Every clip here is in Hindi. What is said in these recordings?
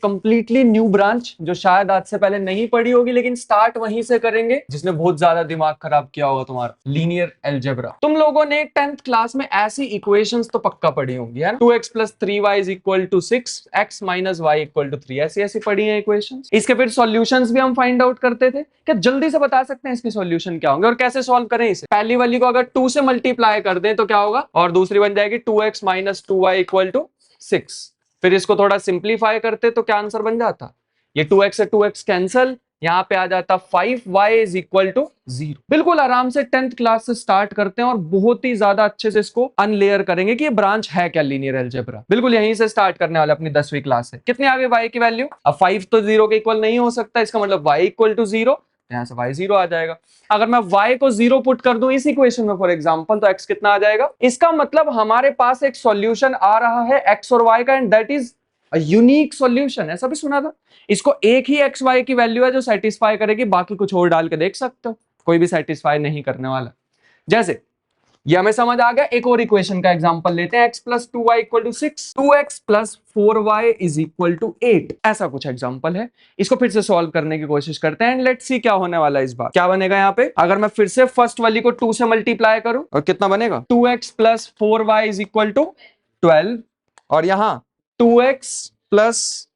कंप्लीटली न्यू ब्रांच जो शायद आज से पहले नहीं पढ़ी होगी, लेकिन स्टार्ट वहीं से करेंगे जिसने बहुत ज्यादा दिमाग खराब किया होगा तुम्हारा, लीनियर अलजेब्रा। तुम लोगों ने 10th क्लास में ऐसी इक्वेशंस तो पक्का पढ़ी होंगी है ना, 2x + 3y = 6, x - y = 3, ऐसी ऐसी पढ़ी है इक्वेशंस। इसके फिर सॉल्यूशंस भी हम फाइंड आउट करते थे। क्या जल्दी से बता सकते हैं इसके सॉल्यूशन क्या होंगे और कैसे सॉल्व करें इसे? पहली वाली को अगर 2 से मल्टीप्लाई कर दें तो क्या होगा, और दूसरी बन जाएगी 2x - 2y = 6। फिर इसको थोड़ा सिंप्लीफाई करते तो क्या आंसर बन जाता, ये 2x से 2x कैंसल, यहां पे आ जाता 5y = 0। बिल्कुल आराम से 10th क्लास से स्टार्ट करते हैं और बहुत ही ज्यादा अच्छे से इसको अनलेयर करेंगे कि ये ब्रांच है क्या लीनियर अलजेब्रा। बिल्कुल यहीं से स्टार्ट करने वाले अपनी 10वीं क्लास से। कितने आ गए y की वैल्यू? अब 5 तो 0 के इक्वल नहीं हो सकता, इसका मतलब y = 0, यहां से y 0 आ जाएगा। अगर मैं y को 0 पुट कर दूं इस इक्वेशन में फॉर एग्जांपल, तो x कितना आ जाएगा? इसका मतलब हमारे पास एक सॉल्यूशन आ रहा है x और y का, and that is unique solution. ऐसा भी सुना था, इसको एक ही एक्स वाई की वैल्यू है जो सेटिस्फाई करेगी, बाकी कुछ और डाल के देख सकते हो, कोई भी सेटिस्फाई नहीं करने वाला। जैसे ये हमें समझ आ गया। एक और इक्वेशन का एग्जांपल लेते हैं, x + 2y = 6, 2x + 4y = 8, ऐसा कुछ एग्जांपल है। इसको फिर से सॉल्व करने की कोशिश करते हैं एंड लेट्स सी क्या होने वाला है इस बार। क्या बनेगा यहाँ पे, अगर मैं फिर से फर्स्ट वाली को 2 से मल्टीप्लाई करूं और कितना बनेगा, 2x + 4y = 12, और यहां 2x +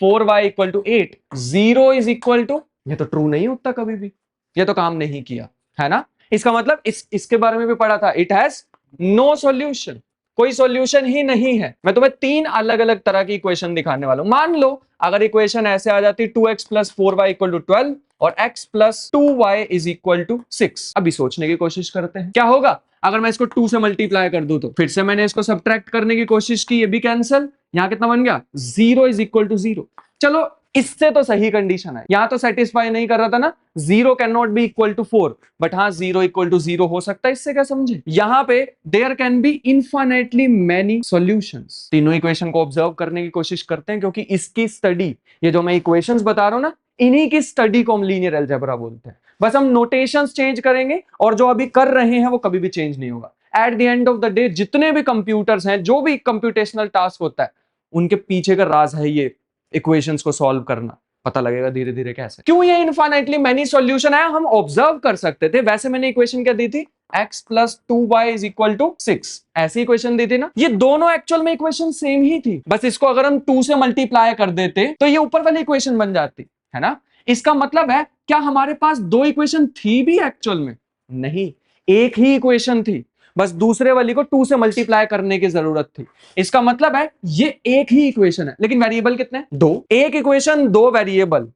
4y = 8, 0 = ये तो ट्रू नहीं होता कभी भी, ये तो काम नहीं किया है ना। इसका मतलब इसके बारे में भी पढ़ा था, इट हैज नो सॉल्यूशन, कोई सॉल्यूशन ही नहीं है। मैं तुम्हें 3 अलग अलग तरह की इक्वेशन दिखाने वाला हूं। मान लो अगर इक्वेशन ऐसे आ जाती 2x + 4y = 12 और x + 2y = 6। अभी सोचने की कोशिश करते हैं क्या होगा अगर मैं इसको 2 से मल्टीप्लाई कर दूं। तो फिर से मैंने इसको सब्ट्रैक्ट करने की कोशिश की, ये भी कैंसिल, यहां कितना बन गया, 0 = 0। चलो इससे तो सही कंडीशन है, यहां तो सेटिस्फाई नहीं कर रहा था ना, 0 can not be equal to 4, but हाँ 0 = 0 हो सकता है। इससे क्या समझे, यहां पे there can be infinitely many solutions. तीनों इक्वेशन को ऑब्जर्व करने की कोशिश करते हैं, क्योंकि इसकी स्टडी, ये जो मैं इक्वेशंस बता रहा हूं ना, इन्हीं की स्टडी को हम लीनियर अलजेब्रा बोलते हैं। बस हम नोटेशंस चेंज करेंगे और जो अभी कर रहे हैं वो कभी भी चेंज नहीं होगा। At the end of the day जितने भी कंप्यूटर्स हैं, जो भी कंप्यूटेशनल टास्क होता है, उनके पीछे का राज है ये इक्वेशंस को सॉल्व करना। पता लगेगा धीरे धीरे कैसे, क्यों ये इनफाइनाइटली मेनी सॉल्यूशन है, हम ऑब्जर्व कर सकते थे। वैसे मैंने इक्वेशन क्या दी थी, x + 2y = 6, ऐसी इक्वेशन दी थी ना। ये दोनों एक्चुअल में इक्वेशन सेम ही थी, बस इसको अगर हम 2 से मल्टीप्लाई कर देते तो ये ऊपर वाली इक्वेशन बन जाती है ना। इसका मतलब है क्या हमारे पास 2 इक्वेशन थी भी एक्चुअल में? नहीं, एक ही इक्वेशन थी, बस दूसरे वाली को 2 से मल्टीप्लाई करने की जरूरत थी। इसका मतलब है ये एक ही इक्वेशन है, लेकिन वेरिएबल कितने, 2। एक इक्वेशन 2 वेरिएबल,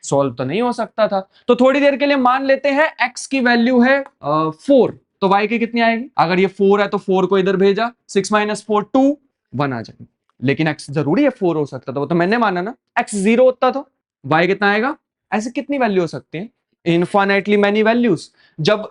सॉल्व तो नहीं हो सकता था। तो थोड़ी देर के लिए मान लेते हैं x की वैल्यू है 4, तो y की कितनी आएगी? अगर ये 4 है तो 4 को इधर भेजा, 6 - 4 2, 1 आ जाएगी। लेकिन x जरूरी है 4 हो सकता था, वो तो मैंने माना ना। x 0 होता तो y कितना आएगा? ऐसे कितनी वैल्यू हो सकती है, इनफाइनाइटली मेनी वैल्यूज, जब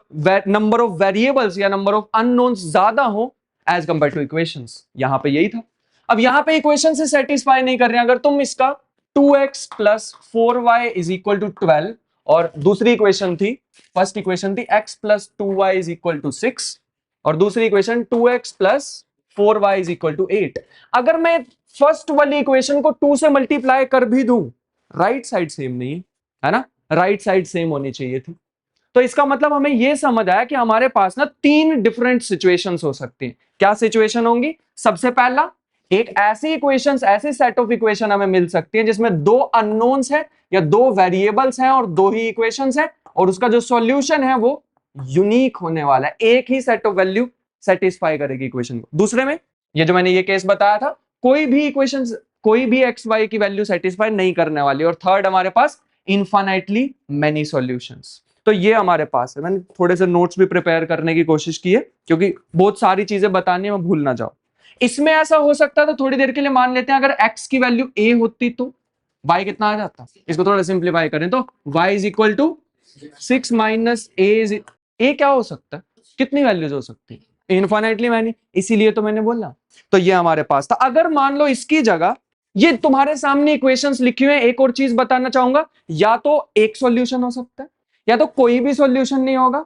नंबर ऑफ वेरिएबल्स या नंबर ऑफ अननोन्स ज्यादा हो एज कंपेयर टू इक्वेशंस। यहां पे यही था। अब यहां पे इक्वेशन से सेटिस्फाई नहीं कर रहे हैं, अगर तुम इसका 2x + 4y = 12, और दूसरी इक्वेशन थी, फर्स्ट इक्वेशन थी x + 2y = 6, और दूसरी इक्वेशन 2x + 4y = 8। अगर मैं फर्स्ट वाली इक्वेशन को 2 से मल्टीप्लाई कर भी दूं, राइट साइड सेम नहीं है ना, राइट साइड सेम होनी चाहिए थी। तो इसका मतलब हमें यह समझ आया कि हमारे पास ना 3 डिफरेंट सिचुएशंस हो सकती हैं। क्या सिचुएशन होंगी? सबसे पहला, एक ऐसी इक्वेशंस, ऐसी सेट ऑफ इक्वेशन हमें मिल सकती है जिसमें 2 अननोन्स है या 2 वेरिएबल्स हैं और 2 ही इक्वेशंस है, और उसका जो सॉल्यूशन है वो यूनिक होने वाला है, एक ही सेट ऑफ वैल्यू सेटिस्फाई करेगी इक्वेशन को। दूसरे में, ये जो मैंने ये केस बताया था, कोई भी इक्वेशंस, कोई भी एक्स वाई की वैल्यू सेटिस्फाई नहीं करने वाली। और थर्ड, हमारे पास इनफाइनाइटली मेनी सॉल्यूशंस। तो ये हमारे पास है। मैंने थोड़े से नोट्स भी प्रिपेयर करने की कोशिश की है, क्योंकि बहुत सारी चीजें बतानी है, मैं भूल ना जाओ। इसमें ऐसा हो सकता था, थोड़ी देर के लिए मान लेते हैं अगर x की वैल्यू a होती तो y कितना आ जाता। इसको थोड़ा सिंप्लीफाई करें तो y = 6 - a क्या हो सकता है, कितनी वैल्यूज हो सकती है, इनफाइनाइटली मैनी, इसीलिए तो मैंने बोला। तो ये हमारे पास था। अगर मान लो इसकी जगह ये तुम्हारे सामने इक्वेशंस लिखी हुई है, एक और चीज बताना चाहूंगा, या तो एक सॉल्यूशन हो सकता है, या तो कोई भी सॉल्यूशन नहीं होगा,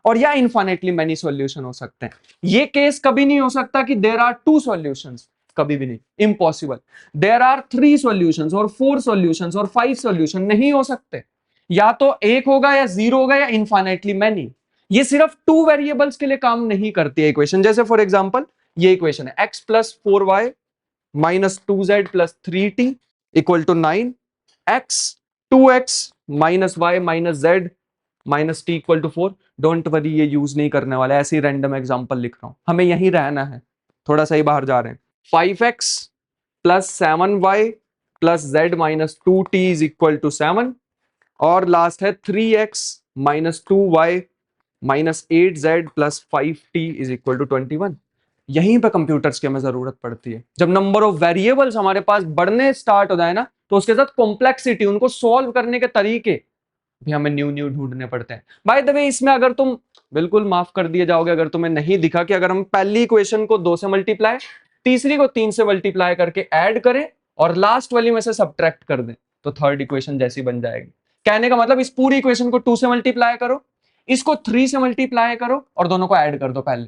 और या इनफाइनाइटली मेनी सॉल्यूशन हो सकते हैं। ये केस कभी नहीं हो सकता कि देयर आर 2 सॉल्यूशंस। कभी भी नहीं, इम्पॉसिबल। देयर आर 3 सॉल्यूशंस और 4 सॉल्यूशंस और 5 सॉल्यूशन, नहीं हो सकते। या तो एक होगा या जीरो होगा या इनफाइनाइटली मैनी। ये सिर्फ 2 वेरिएबल्स के लिए काम नहीं करती है इक्वेशन। जैसे फॉर एग्जांपल ये इक्वेशन है x plus 4y minus 2z plus 3t equal to 9, x 2x minus Y minus Z minus T equal to 4। Don't worry, ये यूज नहीं करने वाला, ऐसे ही रैंडम एग्जांपल लिख रहा हूं, हमें यहीं रहना है, थोड़ा सा ही बाहर जा रहे हैं। 5x plus 7y plus Z minus 2t is equal to 7, और लास्ट है 3x minus 2y minus 8z plus 5t is equal to 21। यहीं पे कंप्यूटर्स की हमें जरूरत पड़ती है। जब नंबर ऑफ वेरिएबल्स हमारे पास बढ़ने स्टार्ट हो जाए ना, तो उसके साथ कॉम्प्लेक्सिटी, उनको सॉल्व करने के तरीके भी हमें न्यू न्यू ढूंढने पड़ते हैं। बाय द वे, इसमें अगर तुम बिल्कुल माफ कर दिए जाओगे अगर तुम्हें नहीं दिखा कि अगर हम पहली इक्वेशन को 2 से मल्टीप्लाई, तीसरी को 3 से मल्टीप्लाई करके ऐड करें और लास्ट वाली में से सब्ट्रैक्ट कर दें, तो थर्ड इक्वेशन जैसी बन जाएगी। कहने का मतलब इस पूरी इक्वेशन को 2 से मल्टीप्लाई करो, इसको 3 से मल्टीप्लाई करो और दोनों को ऐड कर दो पहले,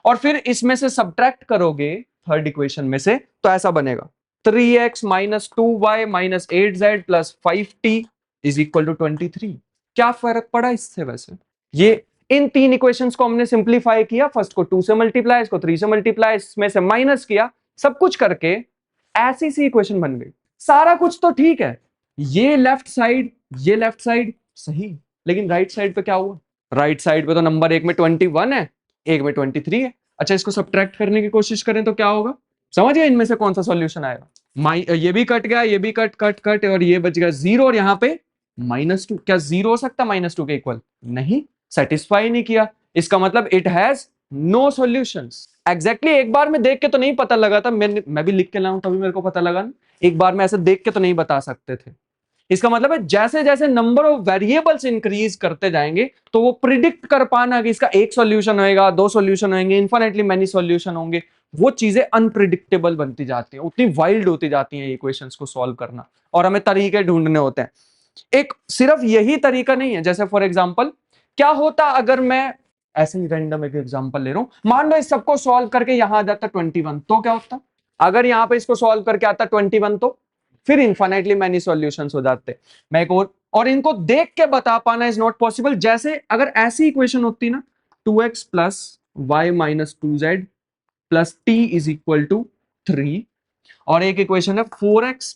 और फिर इसमें से सब्ट्रैक्ट करोगे थर्ड इक्वेशन में से, तो ऐसा बनेगा 3x minus 2y minus 8z plus 5t is equal to 23। क्या फर्क पड़ा इससे? वैसे ये इन 3 इक्वेशंस को हमने सिंप्लीफाई किया, फर्स्ट को 2 से मल्टीप्लाई, इसको 3 से मल्टीप्लाई, इसमें से माइनस किया, सब कुछ करके ऐसी सी इक्वेशन बन गई। सारा कुछ तो ठीक है, ये लेफ्ट साइड सही, लेकिन राइट साइड पे क्या हुआ? राइट साइड पे तो नंबर एक में 21 है, एक में 23 है। अच्छा, इसको सब्ट्रैक्ट करने की कोशिश करें तो क्या होगा? समझ गए इनमें से कौन सा सॉल्यूशन आएगा? ये भी कट गया, ये भी कट और ये बच गया 0, और यहाँ पे -2। क्या 0 हो सकता -2 के इक्वल? नहीं, सेटिस्फाई नहीं किया। इसका मतलब it has no solutions. Exactly एक बार में देख के तो नहीं पता लगा था, मैं भी लिख के लाऊं तभी मेरे को पता लगा ना। एक बार में ऐसे देख के तो नहीं बता सकते थे। इसका मतलब है जैसे जैसे नंबर ऑफ वेरिएबल्स इंक्रीज करते जाएंगे, तो वो प्रिडिक्ट कर पाना कि इसका एक सॉल्यूशन होएगा, 2 सॉल्यूशन होंगे, इनफिनिटली मेनी सॉल्यूशन होंगे, वो चीजें अनप्रिडिक्टेबल बनती जाती हैं, उतनी वाइल्ड होती जाती हैं इक्वेशंस को सॉल्व करना, और हमें तरीके ढूंढने होते हैं। एक सिर्फ यही तरीका नहीं है। जैसे फॉर एग्जांपल, क्या होता अगर मैं ऐसे ही रैंडम एक एग्जांपल ले रहा हूं, मान लो इस सबको सॉल्व करके यहां आ जाता 21, तो क्या होता? अगर यहां पे इसको सॉल्व करके आता 21, तो फिर इनफाइनाइटली मैनी सॉल्यूशंस हो जाते। मैं एक और इनको देख के बता पाना इज नॉट पॉसिबल। जैसे अगर ऐसी इक्वेशन होती ना, 2x plus y minus 2z plus t is equal to 3, और एक इक्वेशन है 4x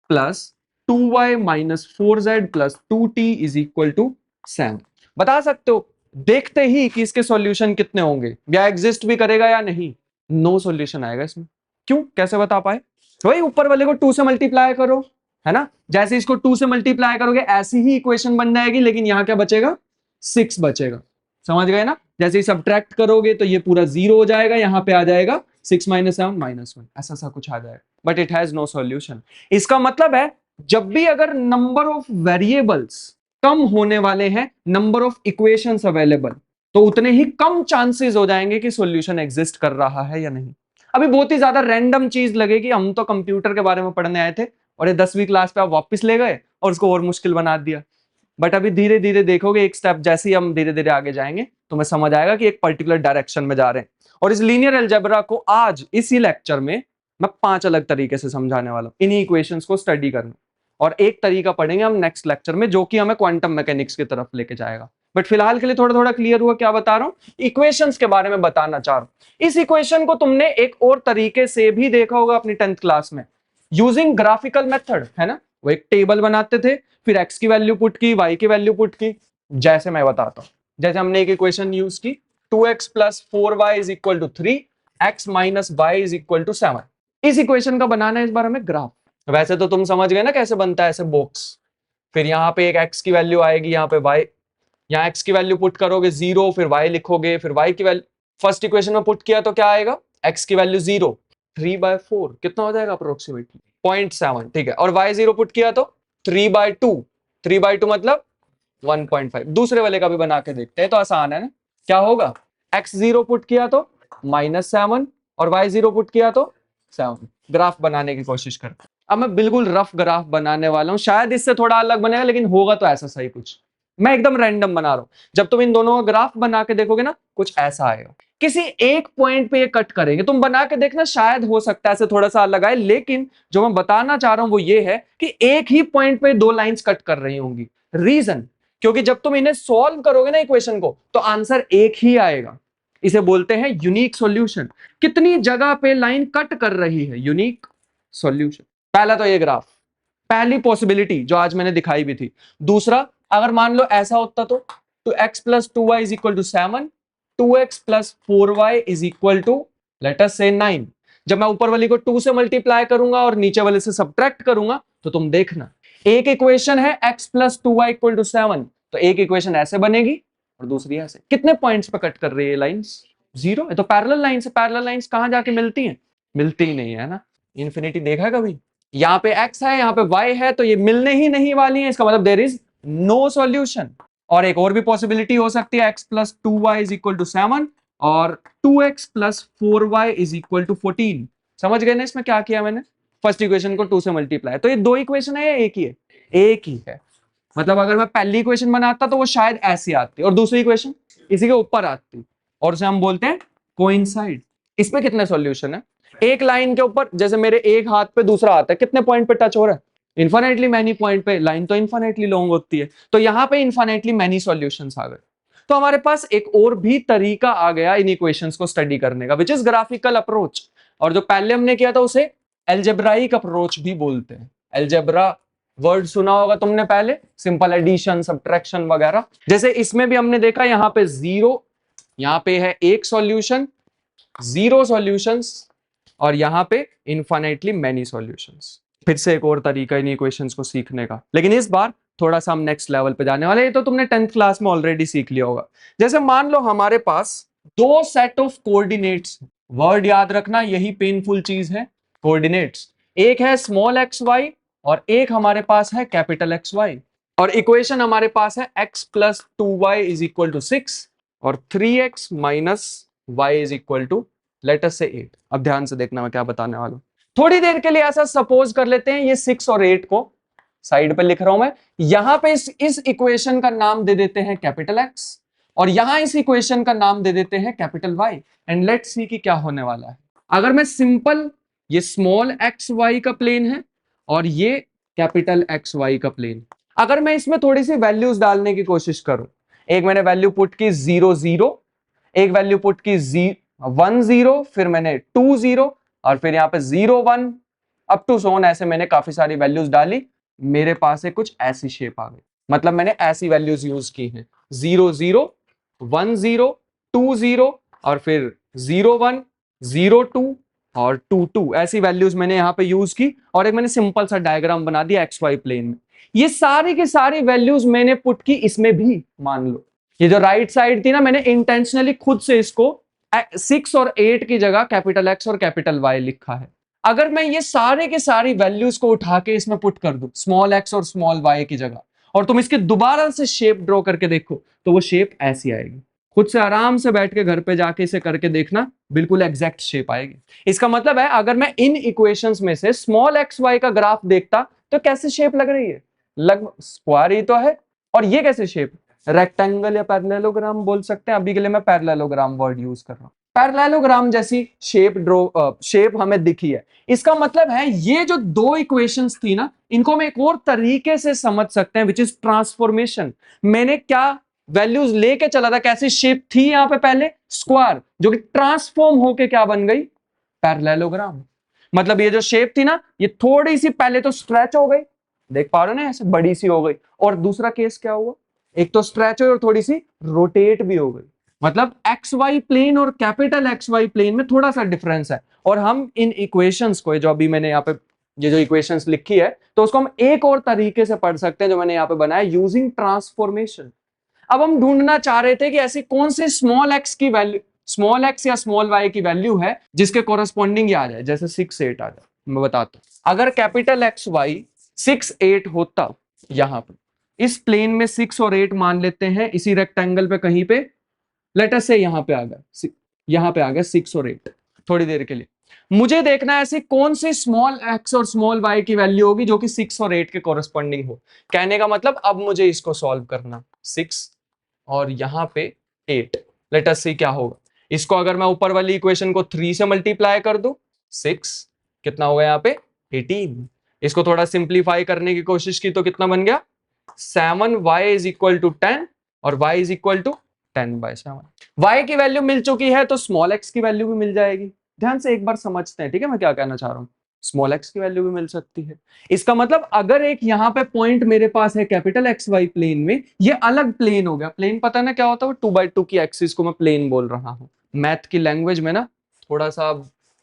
plus 2y minus 4z plus 2t is equal to 7। बता सकते हो देखते ही कि इसके सॉल्यूशन कितने होंगे, या एग्जिस्ट भी करेगा या नहीं? नो सॉल्यूशन आएगा इसमें। क्यों? कैसे बता पाए? वही ऊपर वाले को 2 से मल्टीप्लाई करो, है ना? जैसे इसको 2 से मल्टीप्लाई करोगे ऐसी ही इक्वेशन बन जाएगी, लेकिन यहां क्या बचेगा? 6 बचेगा। समझ गए ना? जैसे ही सब्ट्रैक्ट करोगे तो ये पूरा 0 हो जाएगा, यहां पे आ जाएगा 6 माइनस 7 माइनस 1, ऐसा सा कुछ आ जाएगा, but it has no solution. इसका मतलब है जब भी अगर नंबर ऑफ वेरिएबल्स कम होने वाले हैं, नंबर ऑफ इक्वेशंस अवेलेबल, तो उतने ही कम चांसेस हो जाएंगे कि सॉल्यूशन एग्जिस्ट कर रहा है या नहीं। अभी बहुत ही ज्यादा रैंडम चीज लगेगी, हम तो कंप्यूटर के बारे में पढ़ने आए थे और ये 10वीं क्लास पे आप वापस ले गए और उसको और मुश्किल बना दिया। बट अभी धीरे धीरे देखोगे, एक स्टेप जैसे ही हम धीरे धीरे आगे जाएंगे, तो मैं समझ आएगा कि एक पर्टिकुलर डायरेक्शन में जा रहे हैं। और इस लीनियर अलजेब्रा को आज इसी लेक्चर में मैं 5 अलग तरीके से समझाने वाला हूं, इन्हीं इक्वेशंस को स्टडी करना। और एक तरीका पढ़ेंगे हम नेक्स्ट लेक्चर में, जो कि हमें क्वांटम मैकेनिक्स की तरफ लेके जाएगा। बट फिलहाल के लिए थोड़ा थोड़ा क्लियर हुआ क्या बता रहा हूं? इक्वेशंस के बारे में बताना चाह रहा हूं। इस इक्वेशन को तुमने एक और तरीके से भी देखा होगा अपनी 10th क्लास में, यूजिंग ग्राफिकल मेथड, है ना? वो एक टेबल बनाते थे, फिर x की वैल्यू पुट की, y की वैल्यू पुट की। जैसे मैं बताता हूं, जैसे हमने एक इक्वेशन यूज की 2x plus 4y is equal to 3, x minus y is equal to 7। इस इक्वेशन का बनाना है इस बार हमें ग्राफ। वैसे तो तुम समझ गए ना कैसे बनता है, ऐसे बॉक्स, फिर यहाँ पे एक x की वैल्यू आएगी, यहाँ पे y, यहाँ x की वैल्यू पुट करोगे 0, फिर y लिखोगे, फिर y की वैल्यू फर्स्ट इक्वेशन में पुट किया तो क्या आएगा? x की वैल्यू 0, 3/4 कितना हो जाएगा अप्रोक्सीमेटली? 0.7, ठीक है। और y 0 पुट किया तो 3/2, 3/2 मतलब 1.5। दूसरे वाले का भी बना के देखते हैं, तो आसान है ना? क्या होगा? x 0 पुट किया तो -7 और y 0 पुट किया तो 7। ग्राफ बनाने की कोशिश करते हैं। अब मैं बिल्कुल रफ ग्राफ बनाने वाला हूं, शायद इससे थोड़ा अलग बनेगा, लेकिन होगा तो ऐसा सही कुछ। मैं एकदम रैंडम बना रहा हूं। जब तुम इन दोनों का ग्राफ बना के देखोगे ना, कुछ ऐसा आएगा। किसी एक पॉइंट पे ये कट करेंगे, तुम बना के देखना, शायद हो सकता है ऐसे थोड़ा सा अलग आए, लेकिन जो मैं बताना चाह रहा हूं वो ये है कि एक ही पॉइंट पे दो लाइंस कट कर रही होंगी। रीजन, क्योंकि जब तुम इन्हें सॉल्व करोगे ना इक्वेशन को, तो आंसर एक ही आएगा। इसे बोलते हैं यूनिक सॉल्यूशन। कितनी जगह पे लाइन कट कर रही है, यूनिक सॉल्यूशन। पहला तो ये ग्राफ, पहली पॉसिबिलिटी जो आज मैंने दिखाई भी थी। दूसरा, अगर मान लो ऐसा होता तो x plus 2y is equal to 7, 2x plus 4y is equal to let us say 9। जब मैं ऊपर वाली को 2 से मल्टीप्लाई करूंगा और नीचे वाले से सब्ट्रैक्ट करूंगा, तो तुम देखना, एक इक्वेशन है x plus 2y equal to 7, तो एक इक्वेशन ऐसे बनेगी और दूसरी ऐसे। कितने पॉइंट्स पे कट कर रही है लाइंस? 0 है। तो पैरेलल लाइन से पैरेलल लाइंस कहां जाके मिलती हैं? मिलती ही नहीं है ना। इन्फिनिटी देखा है कभी? यहाँ पे x है, यहाँ पे y है, तो ये मिलने ही नहीं वाली है। इसका मतलब देयर इज नो सॉल्यूशन। और एक और भी पॉसिबिलिटी हो सकती है, x plus 2y is equal to 7 और 2x plus 4y is equal to 14। समझ गए ना इसमें क्या किया मैंने? फर्स्ट इक्वेशन को 2 से मल्टीप्लाई। तो ये दो इक्वेशन है या एक ही है? एक ही है। मतलब अगर मैं पहली इक्वेशन बनाता तो वो शायद ऐसी आती और दूसरी इक्वेशन इसी के ऊपर आती, और उसे हम बोलते हैं कोइंसाइड। इसमें कितने सॉल्यूशन है? एक लाइन के ऊपर, जैसे मेरे एक हाथ पे दूसरा हाथ है, कितने पॉइंट पे टच हो रहा है? इन्फिनिटली मैनी पॉइंट पे। लाइन तो इन्फिनिटली लॉन्ग होती है, तो यहां पे इन्फिनिटली मैनी सॉल्यूशंस आ गए। तो हमारे पास एक और भी तरीका आ गया इन इक्वेशंस को स्टडी करने का, विच इज ग्राफिकल अप्रोच। और जो पहले हमने किया था उसे एल्जेब्राइक अप्रोच भी बोलते हैं। एल्जेब्रा वर्ड सुना होगा तुमने पहले, सिंपल एडिशन, सब्ट्रैक्शन वगैरह। जैसे इसमें भी हमने देखा, यहां पे 0, यहां पे है एक सॉल्यूशन, 0 सॉल्यूशंस, और यहां पे इनफाइनाइटली मेनी सॉल्यूशंस। फिर से एक और तरीका इन इक्वेशंस को सीखने का, लेकिन इस बार थोड़ा सा हम नेक्स्ट लेवल पे जाने वाले। ये तो तुमने 10th क्लास में ऑलरेडी सीख लिया होगा। जैसे मान लो हमारे पास दो सेट ऑफ कोऑर्डिनेट्स, वर्ड याद रखना, यही पेनफुल चीज है, कोऑर्डिनेट्स। एक है स्मॉल एक्स वाई और एक हमारे पास है कैपिटल एक्स वाई। और इक्वेशन हमारे पास है x plus 2y is equal to 6 और 3x minus y is equal to let us say 8। अब ध्यान से देखना मैं क्या बताने वाला हूं। थोड़ी देर के लिए ऐसा सपोज कर लेते हैं, ये 6 और 8 को साइड पे लिख रहा हूं मैं। यहां पे इस इक्वेशन का नाम दे देते हैं कैपिटल एक्स, और यहां इस इक्वेशन का नाम दे देते हैं capital Y. And let's see कि क्या होने वाला है। अगर मैं सिंपल, ये स्मॉल एक्स वाई का प्लेन है और ये कैपिटल एक्स वाई का प्लेन, अगर मैं इसमें थोड़ी सी वैल्यूज डालने की कोशिश करूं, एक मैंने वैल्यू पुट की 0 0, एक वैल्यू पुट की 1 0, फिर मैंने 2 0, और फिर यहाँ पे 0 1 अप टू सोन, ऐसे मैंने काफी सारी वैल्यूज डाली। मेरे पास है कुछ ऐसी शेप आ गई। मतलब मैंने ऐसी वैल्यूज यूज की हैं, 0 0 1 0 2 0 और फिर 0 1 0 2 और 2 2, ऐसी वैल्यूज मैंने यहाँ पे यूज की। और एक मैंने सिंपल सा डायग्राम बना दिया एक्स वाई प्लेन में। ये सारी की सारी वैल्यूज मैंने पुट की इसमें भी। मान लो ये जो राइट साइड थी ना, मैंने इंटेंशनली खुद से इसको 6 और 8 की जगह कैपिटल एक्स और कैपिटल वाई लिखा है। अगर मैं ये सारे के सारी वैल्यूज को उठा के इसमें पुट कर दूं, स्मॉल एक्स और स्मॉल वाई की जगह, और तुम इसके दोबारा से शेप ड्रॉ करके देखो, तो वो शेप ऐसी आएगी। खुद से आराम से बैठ के घर पे जाके इसे करके देखना, बिल्कुल एग्जैक्ट शेप आएगी। इसका मतलब है अगर मैं इन इक्वेशंस में से स्मॉल एक्स वाई का ग्राफ देखता, तो कैसे शेप लग रही है? लगभग स्क्वायर ही तो है। और ये कैसे शेप? रेक्टेंगल या पैरेललोग्राम बोल सकते हैं। अभी के लिए मैं पैरेललोग्राम वर्ड यूज कर रहा हूं। पैरेललोग्राम जैसी शेप हमें दिखी है। इसका मतलब है ये जो दो इक्वेशंस थी ना, इनको हम एक और तरीके से समझ सकते हैं, विच इज ट्रांसफॉर्मेशन। मैंने क्या वैल्यूज लेके चला था, कैसी शेप थी यहां पे पहले? स्क्वायर, जो कि ट्रांसफॉर्म होके क्या बन गई? पैरेललोग्राम। मतलब ये जो शेप थी ना, ये थोड़ी सी पहले तो स्ट्रेच हो गई, देख पा रहे हो ना, ऐसे बड़ी सी हो गई। और दूसरा केस क्या हुआ? एक तो स्ट्रेच हुई और थोड़ी सी रोटेट भी हो गई। मतलब एक्स वाई प्लेन और कैपिटल एक्स वाई प्लेन में थोड़ा सा डिफरेंस है। और हम इन इक्वेशंस को, जो अभी मैंने यहाँ पे ये जो इक्वेशंस लिखी है, तो उसको हम एक और तरीके से पढ़ सकते हैं जो मैंने यहाँ पे बनाया, यूजिंग ट्रांसफॉर्मेशन। अब हम ढूंढना चाह रहे थे कि ऐसी कौन सी स्मॉल एक्स की वैल्यू, स्मॉल एक्स या स्मॉल वाई की वैल्यू है जिसके कोरस्पॉन्डिंग आ जाए, जैसे 6 8 आ जाए। मैं बताता हूं, अगर कैपिटल एक्स वाई 6 8 होता, यहां पर इस प्लेन में 6 और 8 मान लेते हैं, इसी रेक्टेंगल पे कहीं पे, लेट अस से यहां पे आ गया, यहां पे आ गया 6 और 8। थोड़ी देर के लिए मुझे देखना है ऐसी कौन सी स्मॉल एक्स और स्मॉल वाई की वैल्यू होगी जो कि 6 और 8 के कोरस्पॉन्डिंग हो। कहने का मतलब अब मुझे इसको सॉल्व करना, 6 और यहाँ पे 8। लेट अस सी क्या होगा। इसको अगर मैं ऊपर वाली इक्वेशन को 3 से मल्टीप्लाई कर दूं, 6 कितना होगा यहाँ पे 18। इसको थोड़ा सिंप्लीफाई करने की कोशिश की तो कितना बन गया 7y इज इक्वल टू 10 और y is equal to 10/7। y की वैल्यू मिल चुकी है तो स्मॉल x की वैल्यू भी मिल जाएगी। ध्यान से एक बार समझते हैं, ठीक है मैं क्या कहना चाह रहा हूं। स्मॉल x की वैल्यू भी मिल सकती है। इसका मतलब अगर एक यहाँ पे पॉइंट मेरे पास है कैपिटल एक्स वाई प्लेन में, ये अलग प्लेन हो गया। प्लेन पता है ना क्या होता है, 2/2 की एक्सिस को मैं प्लेन बोल रहा हूँ। मैथ की लैंग्वेज में ना थोड़ा सा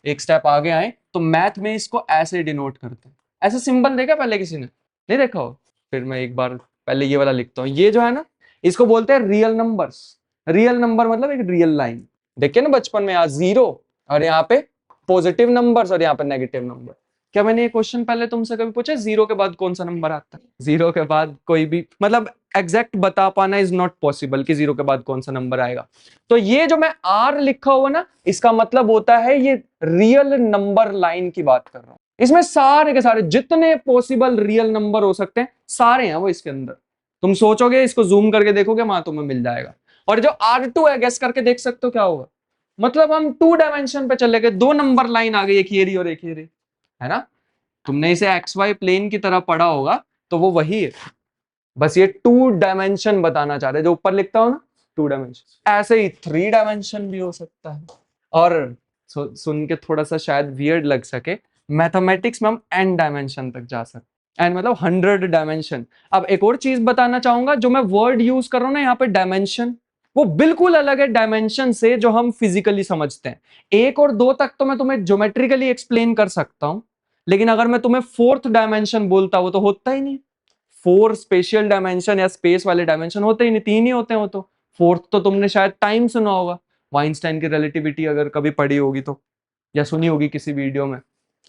एक स्टेप आगे आए तो मैथ में इसको ऐसे डिनोट करते हैं। ऐसा सिंबल देखा पहले किसी ने, नहीं देखा हो? फिर मैं एक बार पहले ये वाला लिखता हूँ। ये जो है ना इसको बोलते हैं रियल नंबर्स। रियल नंबर मतलब एक रियल लाइन। देखिए ना बचपन में यहाँ 0 और यहाँ पे पॉजिटिव नंबर्स और यहाँ पे नेगेटिव नंबर। क्या मैंने ये क्वेश्चन पहले तुमसे कभी पूछा 0 के बाद कौन सा नंबर आता है? 0 के बाद कोई भी मतलब एग्जैक्ट बता पाना इज नॉट पॉसिबल कि 0 के बाद कौन सा नंबर आएगा। तो ये जो मैं R लिखा हुआ ना इसका मतलब होता है ये रियल नंबर लाइन की बात कर रहा हूं। इसमें सारे के सारे जितने पॉसिबल रियल नंबर हो सकते हैं सारे हैं वो इसके अंदर। तुम सोचोगे इसको जूम करके देखोगे वहां तुम्हें मिल जाएगा। और जो R2 है गेस करके देख सकते हो क्या होगा। मतलब हम 2 डायमेंशन पे चले गए, 2 नंबर लाइन आ गई, एक ये रही और एक ये रही, है ना। तुमने इसे एक्स वाई प्लेन की तरह पढ़ा होगा तो वो वही है। बस ये 2 डायमेंशन बताना चाह रहे, जो ऊपर लिखता हूं ना 2 डायमेंशन। ऐसे ही 3 डायमेंशन भी हो सकता है। और सुन के थोड़ा सा शायद वियर्ड लग सके, मैथमेटिक्स में हम n डायमेंशन तक जा सकते हैं। n मतलब 100 डायमेंशन। अब एक और चीज बताना चाहूंगा, जो मैं वर्ड यूज कर रहा हूं ना यहाँ पे डायमेंशन, वो बिल्कुल अलग है डायमेंशन से जो हम फिजिकली समझते हैं। 1 और 2 तक तो मैं तुम्हें ज्योमेट्रिकली एक्सप्लेन कर सकता हूं, लेकिन अगर मैं तुम्हें 4th डायमेंशन बोलता हूं तो होता ही नहीं। 4 स्पेशियल डायमेंशन या स्पेस वाले डायमेंशन होते ही नहीं, 3 ही होते हैं वो तो। 4th तो तुमने शायद टाइम सुना होगा, वाइंस्टाइन की रिलेटिविटी अगर कभी पढ़ी होगी तो, या सुनी होगी किसी वीडियो में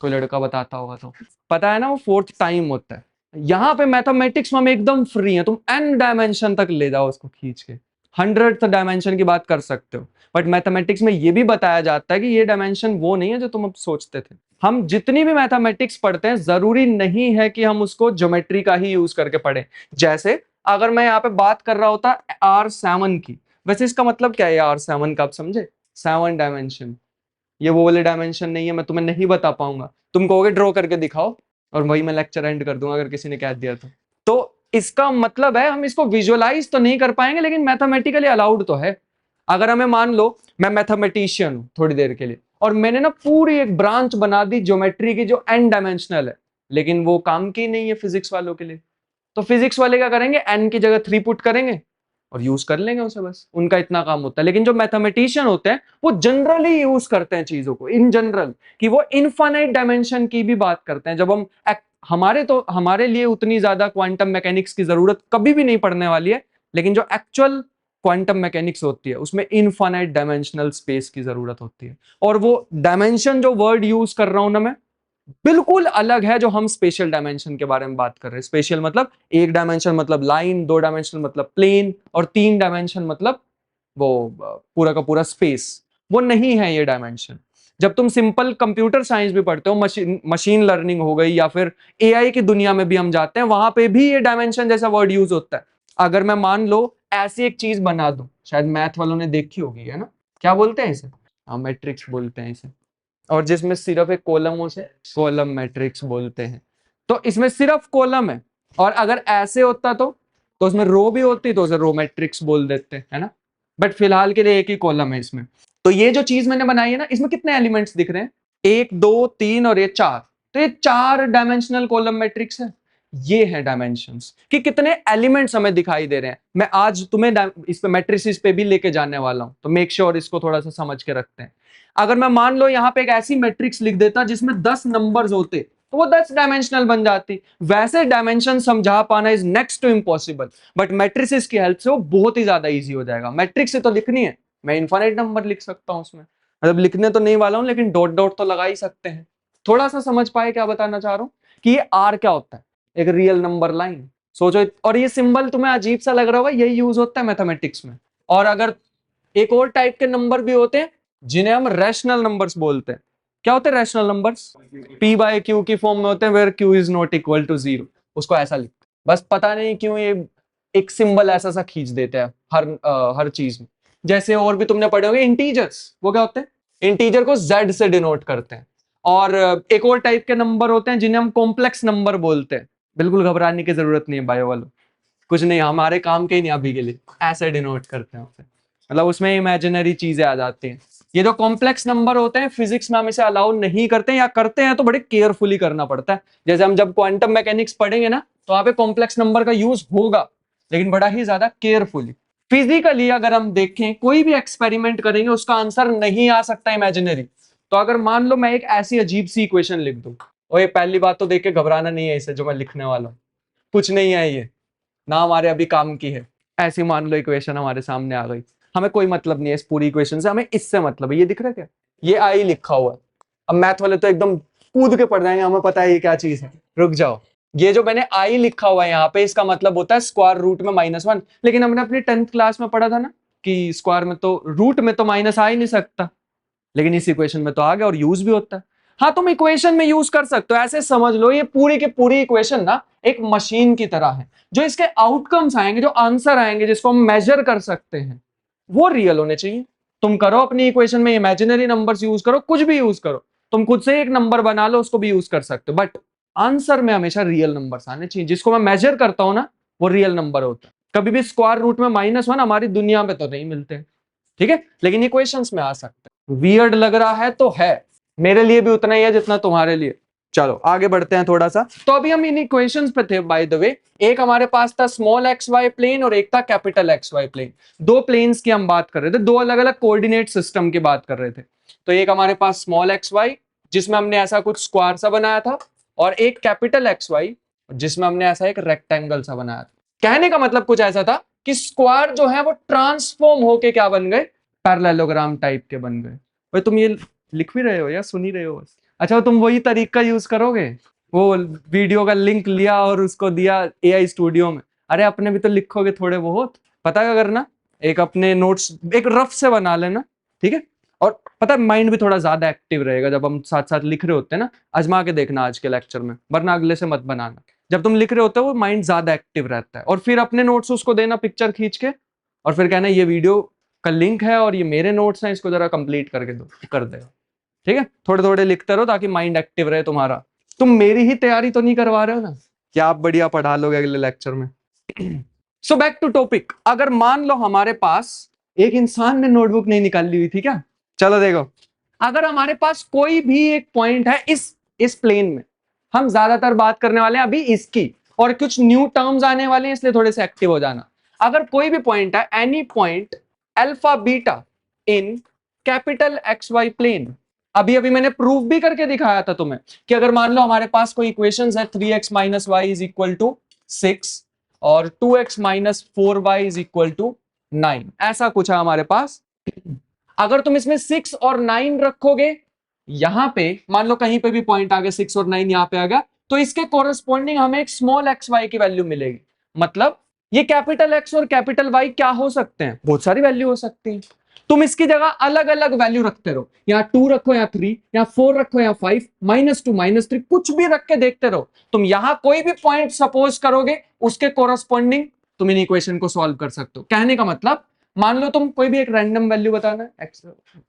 कोई लड़का बताता होगा तो पता है ना, वो 4th टाइम होता है। यहाँ पे मैथमेटिक्स में हम एकदम फ्री हैं, तुम n डायमेंशन तक ले जाओ उसको खींच के, 100th डायमेंशन की बात कर सकते हो। बट मैथमेटिक्स में ये भी बताया जाता है कि ये डायमेंशन वो नहीं है जो तुम अब सोचते थे। हम जितनी भी मैथमेटिक्स पढ़ते हैं जरूरी नहीं है कि हम उसको ज्योमेट्री का ही यूज करके पढ़ें। जैसे अगर मैं यहाँ पे बात कर रहा होता R7 की, वैसे इसका मतलब क्या है R7 का, आप समझे? 7 डायमेंशन, ये वो वाले डायमेंशन नहीं है, मैं तुम्हें नहीं बता पाऊंगा। तुम कहोगे ड्रॉ करके दिखाओ और वही मैं लेक्चर एंड कर दूंगा अगर किसी ने कह दिया तो इसका मतलब है हम इसको विजुअलाइज तो नहीं कर पाएंगे लेकिन मैथमेटिकली अलाउड तो है। अगर हमें मान लो मैं मैथमेटिशियन हूं थोड़ी देर के लिए और मैंने ना पूरी एक ब्रांच बना दी ज्योमेट्री की जो n डायमेंशनल है, लेकिन वो काम की नहीं है फिजिक्स वालों के लिए, तो फिजिक्स वाले क्या करेंगे, n की जगह 3 पुट करेंगे और यूज कर लेंगे उसे, बस उनका इतना काम होता है। लेकिन जो मैथमेटिशियन होते हैं वो जनरली यूज करते हैं चीजों को इन जनरल, कि वो इनफाइनाइट डायमेंशन की भी बात करते हैं। जब हम हमारे लिए उतनी ज्यादा क्वांटम मैकेनिक्स की जरूरत कभी भी नहीं पड़ने वाली है, लेकिन जो एक्चुअल क्वांटम मैकेनिक्स होती है उसमें इनफाइनाइट डायमेंशनल स्पेस की जरूरत होती है। और वो डायमेंशन जो वर्ड यूज कर रहा हूं ना मैं, बिल्कुल अलग है जो हम स्पेशल डायमेंशन के बारे में बात कर रहे हैं। स्पेशल मतलब 1 डायमेंशन मतलब लाइन, 2 डायमेंशन मतलब प्लेन, और 3 डायमेंशन मतलब वो पूरा का पूरा स्पेस। वो नहीं है ये डायमेंशन। जब तुम सिंपल कंप्यूटर साइंस भी पढ़ते हो, मशीन लर्निंग हो गई या फिर एआई की दुनिया में भी हम जाते हैं, वहां पे भी ये डायमेंशन जैसा वर्ड यूज होता है। अगर मैं मान लो ऐसी एक चीज बना दूं, शायद मैथ वालों ने देखी होगी, है ना, क्या बोलते हैं इसे? हाँ, मैट्रिक्स बोलते हैं इसे। और जिसमें सिर्फ एक कॉलम हो से कॉलम मैट्रिक्स बोलते हैं। तो इसमें सिर्फ कॉलम है, और अगर ऐसे होता तो उसमें रो भी होती तो उसे रो मैट्रिक्स बोल देते, है ना। बट फिलहाल के लिए एक ही कॉलम है इसमें। तो ये जो चीज मैंने बनाई है ना, इसमें कितने एलिमेंट्स दिख रहे हैं? 1 2 3 और ये 4। तो ये 4 डायमेंशनल कॉलम मैट्रिक्स है। ये है डायमेंशंस कि कितने एलिमेंट्स हमें दिखाई दे रहे हैं। मैं आज तुम्हें इस पे मैट्रिसेस पे भी लेके जाने वाला हूं, तो मेक श्योर इसको थोड़ा सा समझ के रखते हैं। अगर मैं मान लो यहाँ पे एक ऐसी मैट्रिक्स लिख देता जिसमें 10 नंबर्स होते तो वो 10 डायमेंशनल बन जाती। वैसे डायमेंशन समझा पाना is next to impossible, but matrices की हेल्प से वो बहुत ही ज्यादा इजी हो जाएगा। मैट्रिक्स से तो लिखनी है, मैं इनफाइनाइट नंबर लिख सकता हूं उसमें, मतलब लिखने तो नहीं वाला हूं लेकिन डॉट डॉट तो लगा ही सकते हैं। थोड़ा सा समझ पाए क्या बताना चाह रहा हूं कि ये आर क्या होता है? एक रियल नंबर लाइन। सोचो, और ये सिंबल तुम्हें अजीब सा लग रहा होगा, यही यूज होता है मैथमेटिक्स में। और अगर एक और टाइप के नंबर भी होते हैं जिन्हें हम रैशनल नंबर्स बोलते हैं। क्या होते हैं rational numbers? p by q की फॉर्म में होते हैं, where q is not equal to 0। उसको ऐसा लिख, बस पता नहीं क्यों ये एक सिंबल ऐसा सा खींच देते हैं हर चीज में। जैसे और भी तुमने पढ़े होंगे इंटीजर्स, वो क्या होते हैं? इंटीजर को z से डिनोट करते हैं। और एक और टाइप के नंबर होते हैं जिन्हें हम कॉम्प्लेक्स नंबर बोलते हैं। बिल्कुल घबराने की जरूरत नहीं है बायो वालों, कुछ नहीं, हमारे काम के ही नहीं अभी के लिए, ऐसे डिनोट करते हैं उसे, मतलब उसमें इमेजिनरी चीजें आ जाती हैं। ये जो कॉम्प्लेक्स नंबर होते हैं फिजिक्स में हम इसे अलाउ नहीं करते, या करते हैं तो बड़े केयरफुली करना पड़ता है। जैसे हम जब क्वांटम मैकेनिक्स पढ़ेंगे ना, तो वहां पे कॉम्प्लेक्स नंबर का यूज होगा, लेकिन बड़ा ही ज्यादा केयरफुली। फिजिकली अगर हम देखें, कोई भी एक्सपेरिमेंट करेंगे उसका आंसर नहीं आ सकता इमेजिनरी। तो अगर मान लो मैं एक ऐसी अजीब सी इक्वेशन लिख दूं, और ये पहली बात तो देख के घबराना नहीं है इसे, जो मैं लिखने वाला हूं कुछ नहीं है ये, ना हमारे अभी काम की है। ऐसी मान लो इक्वेशन हमारे सामने आ गई, हमें कोई मतलब नहीं है इस पूरी इक्वेशन से, हमें इससे मतलब है। ये दिख रहा है क्या? ये आई लिखा हुआ है। अब मैथ वाले तो एकदम कूद के पढ़ जाएंगे, हमें पता है ये क्या चीज है। रुक जाओ, ये जो मैंने आई लिखा हुआ है यहाँ पे, इसका मतलब होता है स्क्वायर रूट में -1। लेकिन हमने अपनी 10th क्लास में पढ़ा था ना कि स्क्वायर में तो, रूट में तो माइनस आ ही नहीं सकता, लेकिन इस इक्वेशन में तो आ गया और यूज भी होता है। हाँ, तुम इक्वेशन में यूज कर सकते हो, ऐसे समझ लो ये पूरी की पूरी इक्वेशन ना एक मशीन की तरह है। जो इसके आउटकम्स आएंगे, जो आंसर आएंगे, जिसको हम मेजर कर सकते हैं, वो रियल होने चाहिए। तुम करो अपनी इक्वेशन में इमेजिनरी नंबर्स यूज करो, कुछ भी यूज करो, तुम खुद से एक नंबर बना लो, उसको भी यूज कर सकते हो, बट आंसर में हमेशा रियल नंबर्स आने चाहिए। जिसको मैं मेजर करता हूं ना, वो रियल नंबर होता है। कभी भी स्क्वायर रूट में -1 हमारी दुनिया में तो नहीं मिलते, ठीक है, लेकिन इक्वेशंस में आ सकते हैं। वियर्ड लग रहा है तो है, मेरे लिए भी उतना ही है जितना तुम्हारे लिए। चलो आगे बढ़ते हैं थोड़ा सा। तो अभी हम इन इक्वेशंस पे थे बाय द वे। एक हमारे पास था स्मॉल एक्स वाई प्लेन और एक था कैपिटल एक्स वाई प्लेन। दो प्लेन्स की हम बात कर रहे थे, दो अलग अलग कोऑर्डिनेट सिस्टम की बात कर रहे थे। तो एक हमारे पास स्मॉल एक्स वाई जिसमें हमने ऐसा कुछ स्क्वायर सा बनाया था, और एक कैपिटल एक्स वाई जिसमें हमने ऐसा एक रेक्टेंगल सा बनाया था। कहने का मतलब कुछ ऐसा था कि स्क्वायर जो है वो ट्रांसफॉर्म होके क्या बन गए, पैरेललोग्राम टाइप के बन गए। भाई तुम ये लिख भी रहे हो या सुन ही रहे हो बस? अच्छा, तुम वही तरीका यूज करोगे, वो वीडियो का लिंक लिया और उसको दिया एआई स्टूडियो में? अरे अपने भी तो लिखोगे थोड़े बहुत, पता है करना। एक अपने नोट्स एक रफ से बना लेना, ठीक है। और पता है माइंड भी थोड़ा ज्यादा एक्टिव रहेगा जब हम साथ साथ लिख रहे होते हैं ना। आजमा के देखना आज के लेक्चर में, वरना अगले से मत बनाना। जब तुम लिख रहे होते हो वो माइंड ज्यादा एक्टिव रहता है। और फिर अपने नोट्स उसको देना पिक्चर खींच के, और फिर कहना ये वीडियो का लिंक है और ये मेरे नोट्स हैं, इसको जरा कंप्लीट करके दो, कर दे, ठीक है। थोड़े थोड़े लिखते रहो ताकि माइंड एक्टिव रहे तुम्हारा। तुम मेरी ही तैयारी तो नहीं करवा रहे हो ना, क्या आप बढ़िया पढ़ा लोगे अगले लेक्चर में? So back to topic. अगर मान लो हमारे पास एक इंसान ने नोटबुक नहीं निकाली हुई थी क्या? चलो देखो, अगर हमारे पास कोई भी एक पॉइंट है इस प्लेन में, हम ज्यादातर बात करने वाले हैं अभी इसकी, और कुछ न्यू टर्म्स आने वाले हैं इसलिए थोड़े से एक्टिव हो जाना। अगर कोई भी पॉइंट है, any point alpha beta in capital X Y plane, अभी अभी मैंने प्रूव भी करके दिखाया था तुम्हें कि अगर मान लो हमारे पास कोई इक्वेशंस है 3x minus y is equal to 6 और 2x minus 4y is equal to 9, ऐसा कुछ है हमारे पास। अगर तुम इसमें 6 और 9 रखोगे, यहां पे मान लो कहीं पे भी पॉइंट आ गया 6 और 9 यहां पे आ गया, तो इसके कोरस्पॉन्डिंग हमें एक स्मॉल एक्स वाई की वैल्यू मिलेगी। मतलब ये कैपिटल एक्स और कैपिटल वाई क्या हो सकते हैं? बहुत सारी वैल्यू हो सकती है। तुम इसकी जगह अलग अलग वैल्यू रखते रहो, यहाँ 2 रखो, यहाँ 3, यहाँ 4 रखो, यहाँ 5, -2 -3, कुछ भी रख के देखते रहो। तुम यहां कोई भी पॉइंट सपोज करोगे, उसके कोरस्पॉन्डिंग तुम इन इक्वेशन को सॉल्व कर सकते हो। कहने का मतलब, मान लो तुम कोई भी एक रैंडम वैल्यू बताना है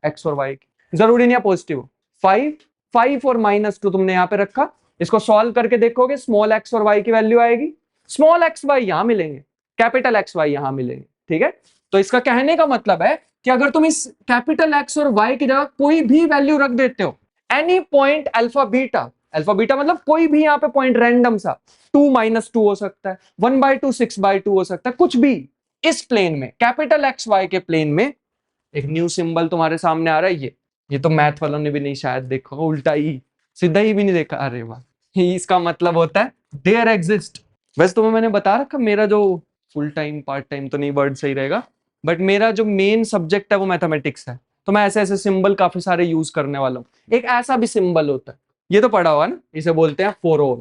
एक्स और वाई की, जरूरी नहीं है पॉजिटिव। 5 और -2 तुमने यहाँ पे रखा, इसको सॉल्व करके देखोगे, स्मॉल एक्स और वाई की वैल्यू आएगी। स्मॉल एक्स वाई यहां मिलेंगे, कैपिटल एक्स वाई यहां मिलेंगे, ठीक है। तो इसका कहने का मतलब है कि अगर तुम इस कैपिटल एक्स और वाई की जगह कोई भी वैल्यू रख देते हो, एनी पॉइंट अल्फा बीटा मतलब कोई भी यहाँ पे पॉइंट रैंडम सा, 2 -2 हो सकता है, 1/2 6/2 हो सकता है, कुछ भी इस प्लेन में, कैपिटल एक्स वाई के प्लेन में। एक न्यू सिंबल तुम्हारे सामने आ रहा है, ये तो मैथ वालों ने भी नहीं शायद देखा, उल्टा ही सीधा ही भी नहीं देखा। अरे वाह, इसका मतलब होता है देयर एग्जिस्ट। वैसे तुम्हें मैंने बता रखा, मेरा जो फुल टाइम पार्ट टाइम तो नहीं, वर्ड सही रहेगा, बट मेरा जो मेन सब्जेक्ट है वो मैथमेटिक्स है, तो मैं ऐसे ऐसे सिंबल काफी सारे यूज करने वाला हूँ। एक ऐसा भी सिंबल होता है, ये तो पढ़ा हुआ ना, इसे बोलते हैं फॉर ऑल,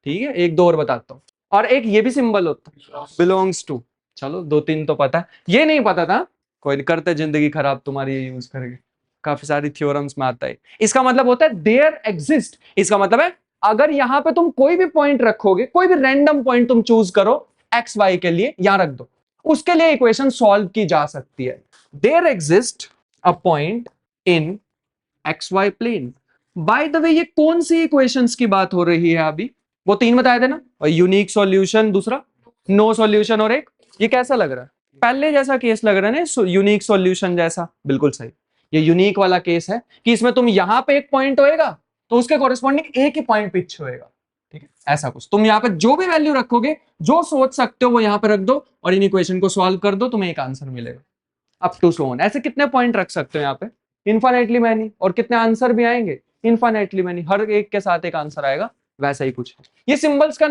ठीक है। एक दो और बताता हूँ। और एक ये भी सिंबल होता है बिलोंग्स टू। चलो 2-3 तो पता है, ये नहीं पता था, कोई नहीं, करते जिंदगी खराब तुम्हारी ये यूज करके, काफी सारी थ्योरम्स में आता है। इसका मतलब होता है देयर एग्जिस्ट। इसका मतलब है अगर यहाँ पे तुम कोई भी पॉइंट रखोगे, कोई भी रैंडम पॉइंट तुम चूज करो, एक्स वाई के लिए यहां रख दो, उसके लिए इक्वेशन सॉल्व की जा सकती है। There exist a point in x Y plane. By the way ये कौन सी इक्वेशंस की बात हो रही है अभी? वो तीन बताए थे ना, और यूनिक सॉल्यूशन, दूसरा नो सॉल्यूशन, और एक ये कैसा लग रहा है? पहले जैसा केस लग रहा है ना, यूनिक सॉल्यूशन जैसा। बिल्कुल सही, ये यूनिक वाला केस है कि इसमें तुम यहां पे एक पॉइंट होएगा तो उसके कॉरेस्पॉन्डिंग एक ही पॉइंट पीछे होएगा, ठीक है? ऐसा कुछ तुम यहाँ पे जो भी वैल्यू रखोगे, जो सोच सकते हो वो यहाँ पे रख दो और इन इक्वेशन को सॉल्व कर दो, तुम्हें एक आंसर मिलेगा। Up to so on. ऐसे कितने पॉइंट रख सकते हो यहाँ पे? Infinitely many. और कितने आंसर भी आएंगे? Infinitely many. हर एक के साथ एक आंसर आएगा, वैसा ही कुछ। ये सिंबल्स का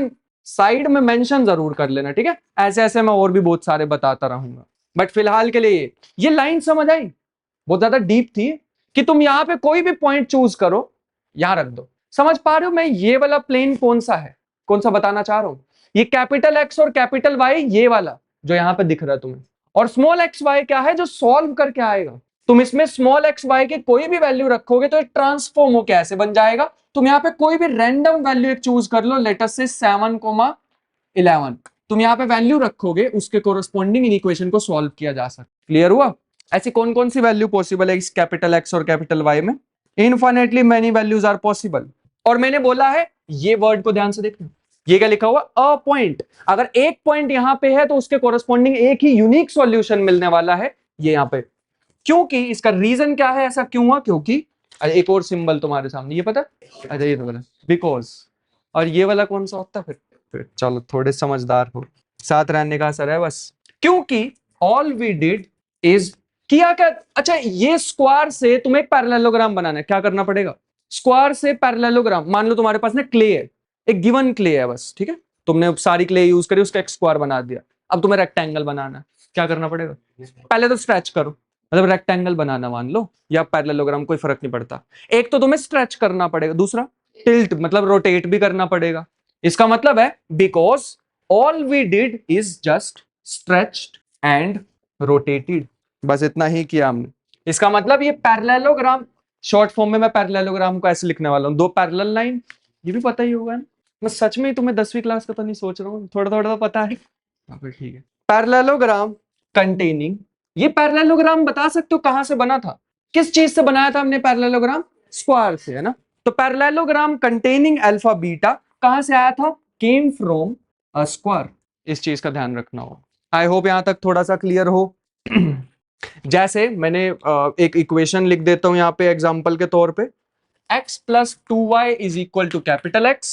साइड में मेंशन जरूर कर लेना, ठीक है? ऐसे ऐसे मैं और भी बहुत सारे बताता रहूंगा, बट फिलहाल के लिए ये लाइन समझ आई? बहुत ज्यादा डीप थी कि तुम यहाँ पे कोई भी पॉइंट चूज करो, यहां रख दो। समझ पा रहे हो मैं ये वाला प्लेन कौन सा है, कौन सा बताना चाह रहा हूं? ये कैपिटल एक्स और कैपिटल वाई, ये वाला जो यहाँ पे दिख रहा है तुम्हें। और स्मॉल एक्स वाई क्या है? जो सॉल्व करके आएगा। तुम इसमें स्मॉल एक्स वाई के कोई भी वैल्यू रखोगे तो ट्रांसफॉर्म हो कैसे बन जाएगा? तुम यहाँ पे कोई भी रैंडम वैल्यू एक चूज कर लो, लेट अस से 7,11। तुम यहाँ पे वैल्यू रखोगे, उसके कोरस्पॉन्डिंग इन इक्वेशन को सॉल्व किया जा सकता। क्लियर हुआ? ऐसी कौन कौन सी वैल्यू पॉसिबल है इस कैपिटल एक्स और कैपिटल वाई में? Infinitely many values are possible. और मैंने बोला है, ये वर्ड को ध्यान से देखना, ये क्या लिखा हुआ? A point. अगर एक पॉइंट यहां पे है तो उसके कोरस्पॉन्डिंग एक ही यूनिक सॉल्यूशन मिलने वाला है, ये यहां पे। क्योंकि इसका रीजन क्या है, ऐसा क्यों हुआ? क्योंकि एक और सिंबल तुम्हारे सामने, ये पता? अच्छा ये तो बोला बिकॉज। और ये वाला कौन सा होता है फिर चलो थोड़े समझदार हो, साथ रहने का असर है बस। क्योंकि ऑल वी डिड इज किया क्या? अच्छा, ये स्क्वायर से तुम्हें एक पैरेललोग्राम बनाना है, क्या करना पड़ेगा? स्क्वायर से पैरेललोग्राम। मान लो तुम्हारे पास ना क्ले है, एक गिवन क्ले है बस, ठीक है? तुमने सारी क्ले यूज करी, उसका एक स्क्वायर बना दिया। अब तुम्हें रेक्टेंगल बनाना है, क्या करना पड़ेगा? पहले तो स्ट्रेच करो, मतलब रेक्टेंगल बनाना मान लो, या पैरेललोग्राम, कोई फर्क नहीं पड़ता। एक तो तुम्हें स्ट्रेच करना पड़ेगा, दूसरा टिल्ट मतलब रोटेट भी करना पड़ेगा। इसका मतलब है because all we did is just stretched and rotated. बस इतना ही किया हमने। इसका मतलब ये पैरेललोग्राम, शॉर्ट फॉर्म में मैं पैरेललोग्राम को ऐसे लिखने वाला हूं, दो पैरेलल लाइन। ये भी पता ही होगा ना? मैं सच में तुम्हें 10वीं क्लास का तो नहीं सोच रहा हूँ, थोड़ा थोड़ा तो पता है। ठीक है। पैरेललोग्राम कंटेनिंग, ये पैरेललोग्राम बता सकते हो कहां से बना था? किस चीज से बनाया था हमने पैरेललोग्राम? स्क्वायर से, है ना? तो पैरेललोग्राम कंटेनिंग अल्फा बीटा कहां से आया था? Came from a square. इस चीज का ध्यान रखना हो। आई होप यहां तक थोड़ा सा क्लियर हो। जैसे मैंने एक इक्वेशन लिख देता हूं यहां पे एग्जांपल के तौर पे, x plus 2y is equal to capital X,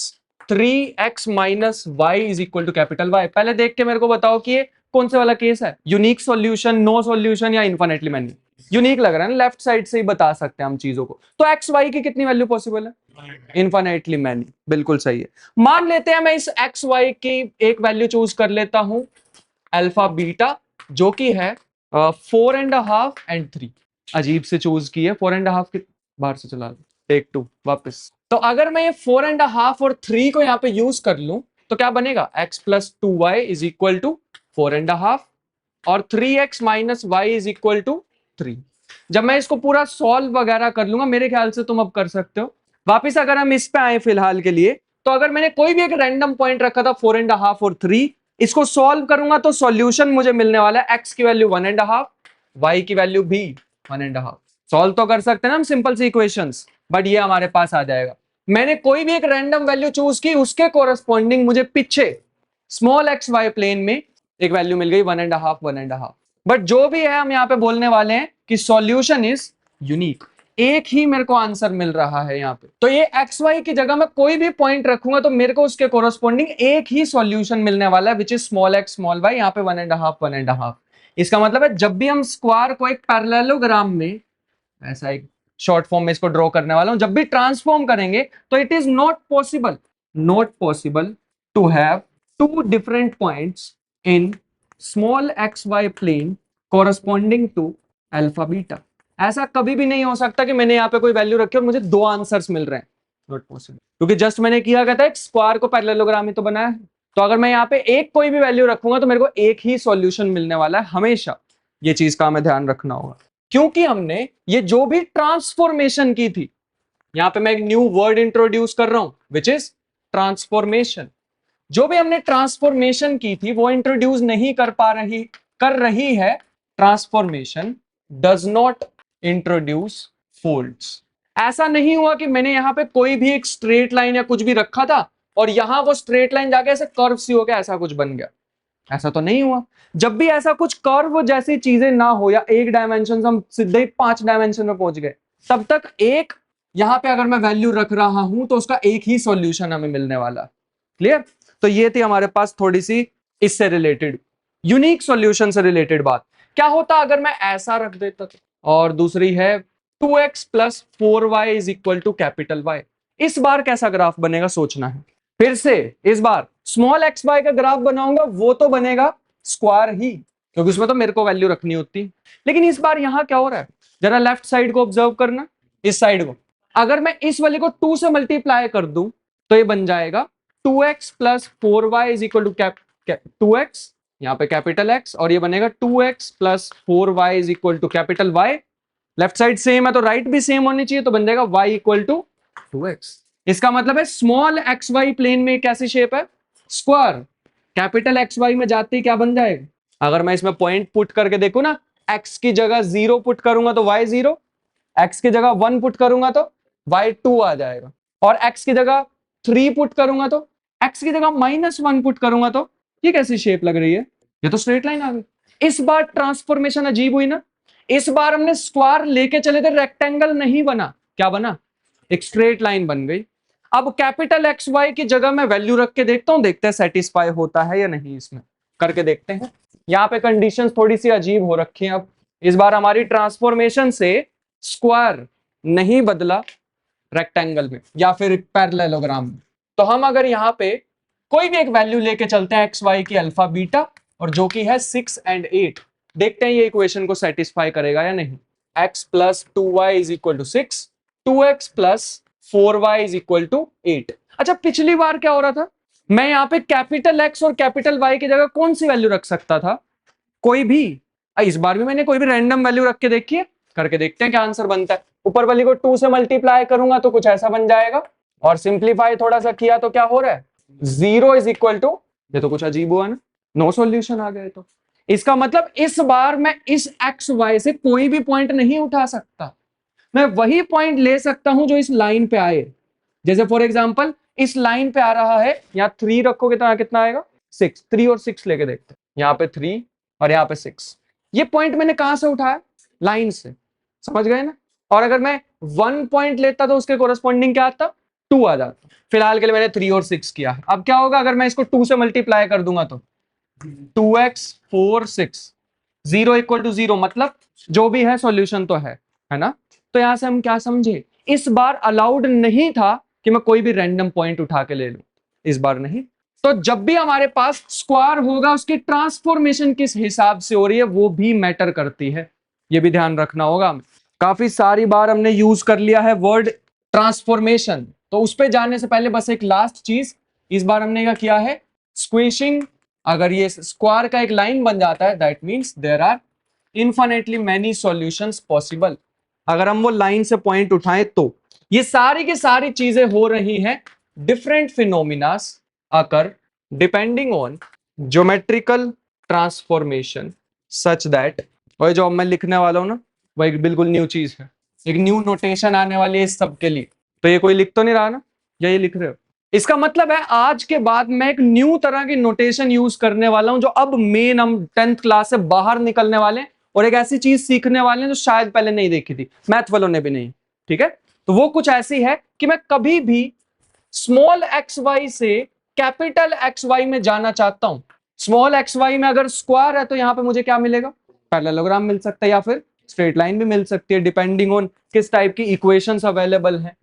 3x minus y is equal to capital Y। पहले देख के मेरे को बताओ कि ये कौन से वाला केस है? यूनिक सॉल्यूशन, नो सॉल्यूशन, या इनफाइनाइटली मैनी? यूनिक लग रहा है ना, लेफ्ट साइड से ही बता सकते हैं हम चीजों को। तो एक्स वाई की कितनी वैल्यू पॉसिबल है? Infinitely many. बिल्कुल सही है। मान लेते हैं मैं इस एक्स वाई की एक वैल्यू चूज कर लेता हूं अल्फा बीटा, जो कि है 4.5 एंड 3। अजीब से चूज की है। 4.5 के बाहर से चला दो, टेक 2 वापस। तो अगर मैं ये 4.5 और 3 को यहाँ पे यूज कर लूं तो क्या बनेगा? x plus 2y is equal to 4.5 और 3x minus y is equal to 3। जब मैं इसको पूरा सॉल्व वगैरह कर लूंगा, मेरे ख्याल से तुम अब कर सकते हो। वापिस अगर हम इस पे आए फिलहाल के लिए, तो अगर मैंने कोई भी एक रैंडम पॉइंट रखा था 4.5 और 3, इसको सॉल्व करूंगा तो सॉल्यूशन मुझे मिलने वाला है x की वैल्यू 1.5, y की वैल्यू भी 1.5। सॉल्व तो कर सकते हैं ना हम सिंपल सी इक्वेशंस, बट ये हमारे पास आ जाएगा। मैंने कोई भी एक रैंडम वैल्यू चूज की, उसके कोरस्पॉन्डिंग मुझे पीछे स्मॉल एक्स वाई प्लेन में एक वैल्यू मिल गई 1.5। बट जो भी है हम यहाँ पे बोलने वाले हैं कि सॉल्यूशन इज यूनिक। एक ही मेरे को आंसर मिल रहा है यहाँ पे। तो ये एक्स वाई की जगह मैं कोई भी पॉइंट रखूंगा तो मेरे को उसके कोरस्पॉन्डिंग एक ही सॉल्यूशन मिलने वाला है, which is small x small y. यहाँ पे 1.5। इसका मतलब है जब भी हम स्क्वायर को एक पैरेललोग्राम में, ऐसा एक शॉर्ट फॉर्म में इसको ड्रॉ करने वाला हूं, जब भी ट्रांसफॉर्म करेंगे तो it is not possible to have two different points in small x Y plane corresponding to alpha beta. ऐसा कभी भी नहीं हो सकता कि मैंने यहाँ पे कोई वैल्यू रखी और मुझे दो आंसर्स मिल रहे हैं। नॉट पॉसिबल, क्योंकि जस्ट मैंने किया क्या था, एक स्क्वायर को पैरेललोग्राम ही तो बनाया है। तो अगर मैं यहाँ पे एक कोई भी वैल्यू रखूंगा तो मेरे को एक ही सॉल्यूशन मिलने वाला है हमेशा। ये चीज का हमें ध्यान रखना होगा, क्योंकि हमने ये जो भी ट्रांसफॉर्मेशन की थी, यहां पे मैं एक न्यू वर्ड इंट्रोड्यूस कर रहा हूं विच इज ट्रांसफॉर्मेशन। जो भी हमने ट्रांसफॉर्मेशन की थी वो इंट्रोड्यूस नहीं कर रही है। Transformation does not introduce folds. ऐसा नहीं हुआ कि मैंने यहां पे कोई भी एक स्ट्रेट लाइन या कुछ भी रखा था और यहां वो स्ट्रेट लाइन जाके ऐसे कर्व सी हो गया, ऐसा कुछ बन गया, ऐसा तो नहीं हुआ। जब भी ऐसा कुछ कर्व जैसी चीजें ना हो या एक डायमेंशन से हम सीधे ही 5 डायमेंशन में पहुंच गए, तब तक एक यहां पे अगर मैं वैल्यू रख रहा हूं तो उसका एक ही सॉल्यूशन हमें मिलने वाला। क्लियर? तो ये थी हमारे पास थोड़ी सी इससे रिलेटेड यूनिक सॉल्यूशन से रिलेटेड बात। क्या होता अगर मैं ऐसा रख देता तो? और दूसरी है 2x plus 4y is equal to capital Y। इस बार कैसा ग्राफ बनेगा सोचना है। फिर से इस बार स्मॉल एक्स वाई का ग्राफ बनाऊंगा वो तो बनेगा स्क्वायर ही, क्योंकि उसमें तो मेरे को वैल्यू रखनी होती। लेकिन इस बार यहां क्या हो रहा है, जरा लेफ्ट साइड को ऑब्जर्व करना, इस साइड को। अगर मैं इस वाले को 2 से मल्टीप्लाई कर दूं तो ये बन जाएगा 2x plus 4y is equal to 2x, यहाँ पे कैपिटल X, और ये बनेगा 2x plus 4y is equal to capital Y। Left side same है तो राइट भी सेम होनी चाहिए, तो बन जाएगा y इक्वल टू 2x। इसका मतलब है स्मॉल एक्स वाई प्लेन में कैसी शेप है, स्क्वायर। कैपिटल एक्स वाई में जाते ही क्या बन जाएगा, अगर मैं इसमें पॉइंट पुट करके देखूं ना, x की जगह 0 पुट करूंगा तो y 0, x की जगह 1 पुट करूंगा तो y 2 आ जाएगा, और x की जगह 3 पुट करूंगा तो, x की जगह -1 पुट करूंगा तो ये कैसी शेप लग रही है, ये तो स्ट्रेट लाइन आ गई। इस बार ट्रांसफॉर्मेशन अजीब हुई ना, इस बार हमने स्क्वायर लेके चले थे, रेक्टेंगल नहीं बना, क्या बना, एक स्ट्रेट लाइन बन गई। अब कैपिटल एक्स वाई की जगह मैं वैल्यू रख के देखता हूं, देखते हैं सेटिस्फाई होता है या नहीं, इसमें करके देखते हैं। यहाँ पे कंडीशंस थोड़ी सी अजीब हो रखी हैं। अब इस बार हमारी ट्रांसफॉर्मेशन से स्क्वायर नहीं बदला रेक्टेंगल में या फिर पैरेललोग्राम में, तो हम अगर यहाँ पे कोई भी एक वैल्यू लेके चलते हैं एक्स वाई की अल्फा बीटा, और जो कि है 6 और 8, देखते हैं ये इक्वेशन को सेटिस्फाई करेगा या नहीं। x plus 2y is equal to 6, 2x plus 4y is equal to 8। अच्छा, पिछली बार क्या हो रहा था, मैं यहाँ पे कैपिटल x और कैपिटल y की जगह कौन सी वैल्यू रख सकता था, कोई भी। इस बार भी मैंने कोई भी रैंडम वैल्यू रख के देखी है, करके देखते हैं क्या आंसर बनता है। ऊपर वाली को 2 से मल्टीप्लाई करूंगा तो कुछ ऐसा बन जाएगा, और सिंप्लीफाई थोड़ा सा किया तो क्या हो रहा है, 0 इज इक्वल टू, ये तो कुछ अजीब हुआ ना, नो सॉल्यूशन आ गए। तो इसका मतलब इस बार मैं इस एक्स वाई से कोई भी पॉइंट नहीं उठा सकता, मैं वही पॉइंट ले सकता हूं जो इस लाइन पे आए। जैसे फॉर एग्जांपल इस लाइन पे आ रहा है, यहां 3 रखोगे तो यहां कितना आएगा 6, 3 और 6 लेके देखते हैं, यहाँ पे 3 और यहाँ पे 6। ये पॉइंट मैंने कहां से उठाया, लाइन से, समझ गए ना। और अगर मैं 1 पॉइंट लेता तो उसके कोरस्पॉन्डिंग क्या आता, 2 आ जाता। फिलहाल के लिए मैंने 3 और 6 किया। अब क्या होगा अगर मैं इसको 2 से मल्टीप्लाई कर दूंगा तो 2x 4 6, 0 इक्वल टू 0, मतलब जो भी है सॉल्यूशन तो है ना। तो यहां से हम क्या समझे, इस बार अलाउड नहीं था कि मैं कोई भी रैंडम पॉइंट उठा के ले लूं, इस बार नहीं। तो जब भी हमारे पास स्क्वायर होगा उसकी ट्रांसफॉर्मेशन किस हिसाब से हो रही है वो भी मैटर करती है, ये भी ध्यान रखना होगा। काफी सारी बार हमने यूज कर लिया है वर्ड ट्रांसफॉर्मेशन, तो उस पर जाने से पहले बस एक लास्ट चीज, इस बार हमने क्या किया है, स्क्विशिंग। अगर ये स्क्वायर का एक लाइन बन जाता है that means there are infinitely many solutions possible. अगर हम वो लाइन से पॉइंट उठाएं तो ये सारी की सारी चीजें हो रही हैं, different phenomenas occur depending on geometrical transformation such that, और जो मैं लिखने वाला हूं ना वो एक बिल्कुल न्यू चीज है, एक न्यू नोटेशन आने वाली है इस सब के लिए। तो ये कोई लिख तो नहीं रहा ना, या ये लिख रहे हो, इसका मतलब है आज के बाद मैं एक न्यू तरह की नोटेशन यूज करने वाला हूं जो अब मेन हम 10th क्लास से बाहर निकलने वाले हैं, और एक ऐसी चीज सीखने वाले हैं जो शायद पहले नहीं देखी थी, मैथ वालों ने भी नहीं। ठीक है, तो वो कुछ ऐसी है कि मैं कभी भी स्मॉल एक्स वाई से कैपिटल एक्स वाई में जाना चाहता हूं, स्मॉल एक्स वाई में अगर स्क्वायर है तो यहां पे मुझे क्या मिलेगा, पैरेललोग्राम मिल सकता है या फिर स्ट्रेट लाइन भी मिल सकती है, डिपेंडिंग ऑन किस टाइप की इक्वेशंस अवेलेबल हैं।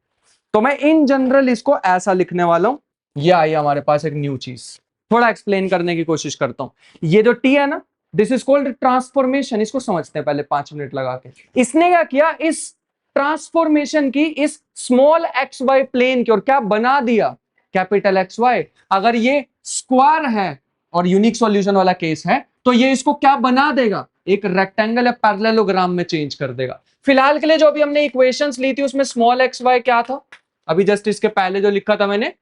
तो मैं इन जनरल इसको ऐसा लिखने वाला हूं, ये आई हमारे पास एक न्यू चीज, थोड़ा एक्सप्लेन करने की कोशिश करता हूं। ये जो टी है ना, दिस इज कॉल्ड ट्रांसफॉर्मेशन, इसको समझते हैं पहले 5 मिनट लगा के। इसने क्या किया, इस ट्रांसफॉर्मेशन की इस स्मॉल एक्स वाई प्लेन की और क्या बना दिया, कैपिटल एक्स वाई। अगर ये स्क्वायर है और यूनिक सॉल्यूशन वाला केस है तो ये इसको क्या बना देगा, एक रेक्टेंगल या पैरेललोग्राम में चेंज कर देगा। फिलहाल के लिए जो अभी हमने इक्वेशंस ली थी उसमें स्मॉल एक्स वाई क्या था, अभी जस्ट इसके पहले जो लिखा था मैंने,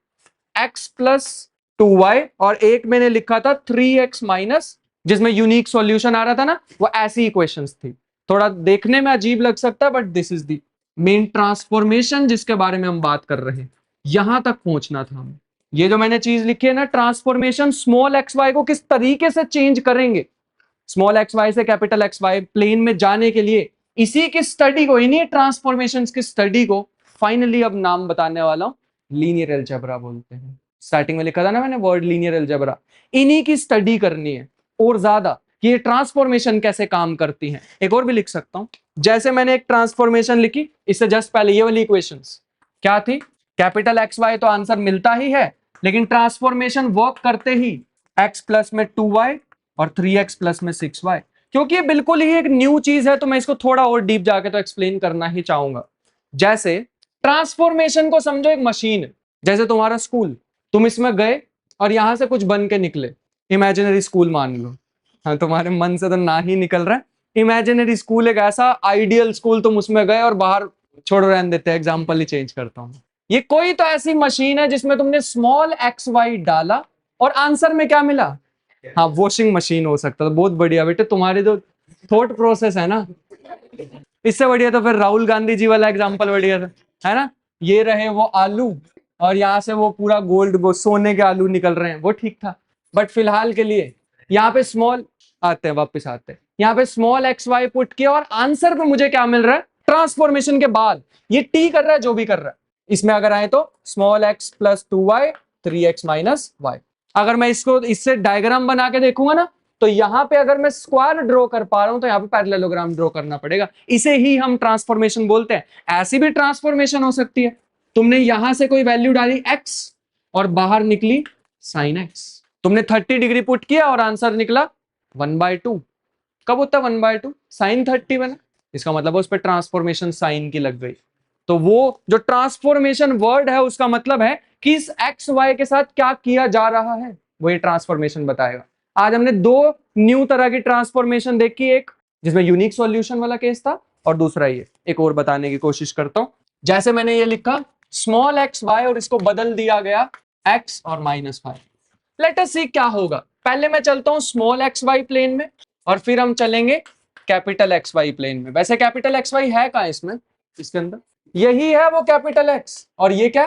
x प्लस 2y, और एक मैंने लिखा था 3x माइनस, जिसमें यूनिक सॉल्यूशन आ रहा था ना, वो ऐसी इक्वेशंस थी। थोड़ा देखने में अजीब लग सकता है, but this is the main transformation जिसके बारे में हम बात कर रहे हैं। यहां तक पहुंचना था हमें। ये जो मैंने चीज लिखी है ना, ट्रांसफॉर्मेशन स्मॉल एक्स वाई को किस तरीके से चेंज करेंगे, स्मॉल एक्स वाई से कैपिटल एक्स वाई प्लेन में जाने के लिए, इसी की स्टडी को, इन्हीं ट्रांसफॉर्मेशन की स्टडी को फाइनली अब नाम बताने वाला हूं, लीनियर अलजेब्रा बोलते हैं। स्टार्टिंग में लिखा था ना मैंने वर्ड लीनियर अलजेब्रा, इन्हीं की स्टडी करनी है और ज्यादा कि ये ट्रांसफॉर्मेशन कैसे काम करती हैं। एक और भी लिख सकता हूं, जैसे मैंने एक ट्रांसफॉर्मेशन लिखी, इससे जस्ट पहले ये वाली इक्वेशंस क्या थी, कैपिटल एक्स वाई तो आंसर मिलता ही है, लेकिन ट्रांसफॉर्मेशन वर्क करते ही x प्लस में 2y और 3x प्लस में 6y, क्योंकि ये बिल्कुल ही एक न्यू चीज है तो मैं इसको थोड़ा और डीप जाके तो एक्सप्लेन करना ही चाहूंगा। जैसे ट्रांसफॉर्मेशन को समझो एक मशीन, जैसे तुम्हारा स्कूल, तुम इसमें गए और यहां से कुछ बन के निकले, इमेजिनरी स्कूल मान लो, हाँ तुम्हारे मन से तो ना ही निकल रहा है, इमेजिनरी स्कूल एक ऐसा आइडियल स्कूल, तुम उसमें गए और बाहर छोड़ रहने देते, एग्जाम्पल ही चेंज करता हूं। ये कोई तो ऐसी मशीन है जिसमें तुमने स्मॉल एक्स वाई डाला और आंसर में क्या मिला, हाँ वॉशिंग मशीन हो सकता है। बहुत बढ़िया बेटे, तुम्हारे जो थॉट प्रोसेस है ना, इससे बढ़िया तो फिर राहुल गांधी जी वाला एग्जांपल बढ़िया था, है ना। ये रहे वो आलू और यहाँ से वो पूरा गोल्ड, वो सोने के आलू निकल रहे हैं, वो ठीक था। बट फिलहाल के लिए यहाँ पे स्मॉल, आते हैं वापस आते हैं, यहाँ पे स्मॉल एक्स वाई पुट किया और आंसर पे मुझे क्या मिल रहा है, ट्रांसफॉर्मेशन के बाद ये टी कर रहा है जो भी कर रहा है, इसमें अगर आए तो small x plus 2y 3x minus y. अगर मैं इसको इससे डायग्राम बना के देखूंगा ना, तो यहाँ पे अगर मैं स्क्वायर ड्रॉ कर पा रहा हूं तो यहाँ पे पैरेललोग्राम ड्रॉ करना पड़ेगा, इसे ही हम ट्रांसफॉर्मेशन बोलते हैं। ऐसी भी ट्रांसफॉर्मेशन हो सकती है, तुमने यहां से कोई वैल्यू डाली x और बाहर निकली साइन x, तुमने 30 डिग्री पुट किया और आंसर निकला 1/2। कब होता है 1/2, साइन 30 बना, इसका मतलब उस पर ट्रांसफॉर्मेशन साइन की लग गई। तो वो जो ट्रांसफॉर्मेशन वर्ड है उसका मतलब है कि इस एक्स वाई के साथ क्या किया जा रहा है, वो ये ट्रांसफॉर्मेशन बताएगा। आज हमने दो न्यू तरह की ट्रांसफॉर्मेशन देखी, एक जिसमें यूनिक सॉल्यूशन वाला केस था और दूसरा ये, एक और बताने की कोशिश करता हूं। जैसे मैंने ये लिखा स्मॉल एक्स वाई और इसको बदल दिया गया x और -5। लेट अस सी क्या होगा। पहले मैं चलता हूं स्मॉल एक्स वाई प्लेन में और फिर हम चलेंगे कैपिटल एक्स वाई प्लेन में। वैसे कैपिटल एक्स वाई है कहां इसमें, इसके अंदर यही है वो कैपिटल एक्स, और ये क्या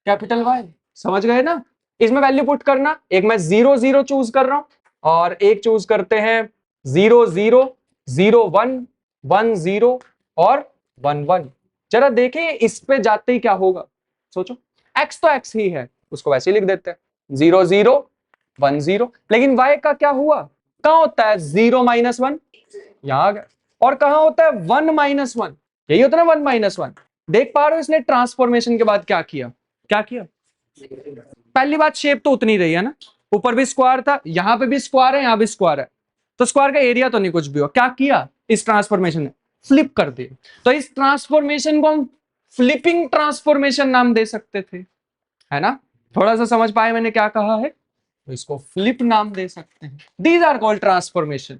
कैपिटल वाई, समझ गए ना। इसमें वैल्यू पुट करना, एक मैं 0 0 चूज कर रहा हूं और एक चूज करते हैं 0 0 0 1 1 0 और 1 1। जरा देखिए इस पे जाते ही क्या होगा, सोचो। x तो x ही है, उसको वैसे ही लिख देते हैं 0 0 1 0, लेकिन y का क्या हुआ, कहां होता है 0 -1, यहां आ गया, और कहां होता है 1 -1, यही होता है ना 1 -1। देख पा रहे हो इसने ट्रांसफॉर्मेशन के बाद क्या किया, क्या किया। पहली बात शेप तो उतनी रही है ना, ऊपर भी स्क्वायर था, यहां पे भी स्क्वायर है, यहां भी स्क्वायर है, तो स्क्वायर का एरिया तो नहीं कुछ भी हो। क्या किया इस ट्रांसफॉर्मेशन ने, फ्लिप कर दिया। तो इस ट्रांसफॉर्मेशन को हम फ्लिपिंग ट्रांसफॉर्मेशन नाम दे सकते थे, है ना। थोड़ा सा समझ पाए मैंने क्या कहा है, तो इसको फ्लिप नाम दे सकते हैं। These are called transformation.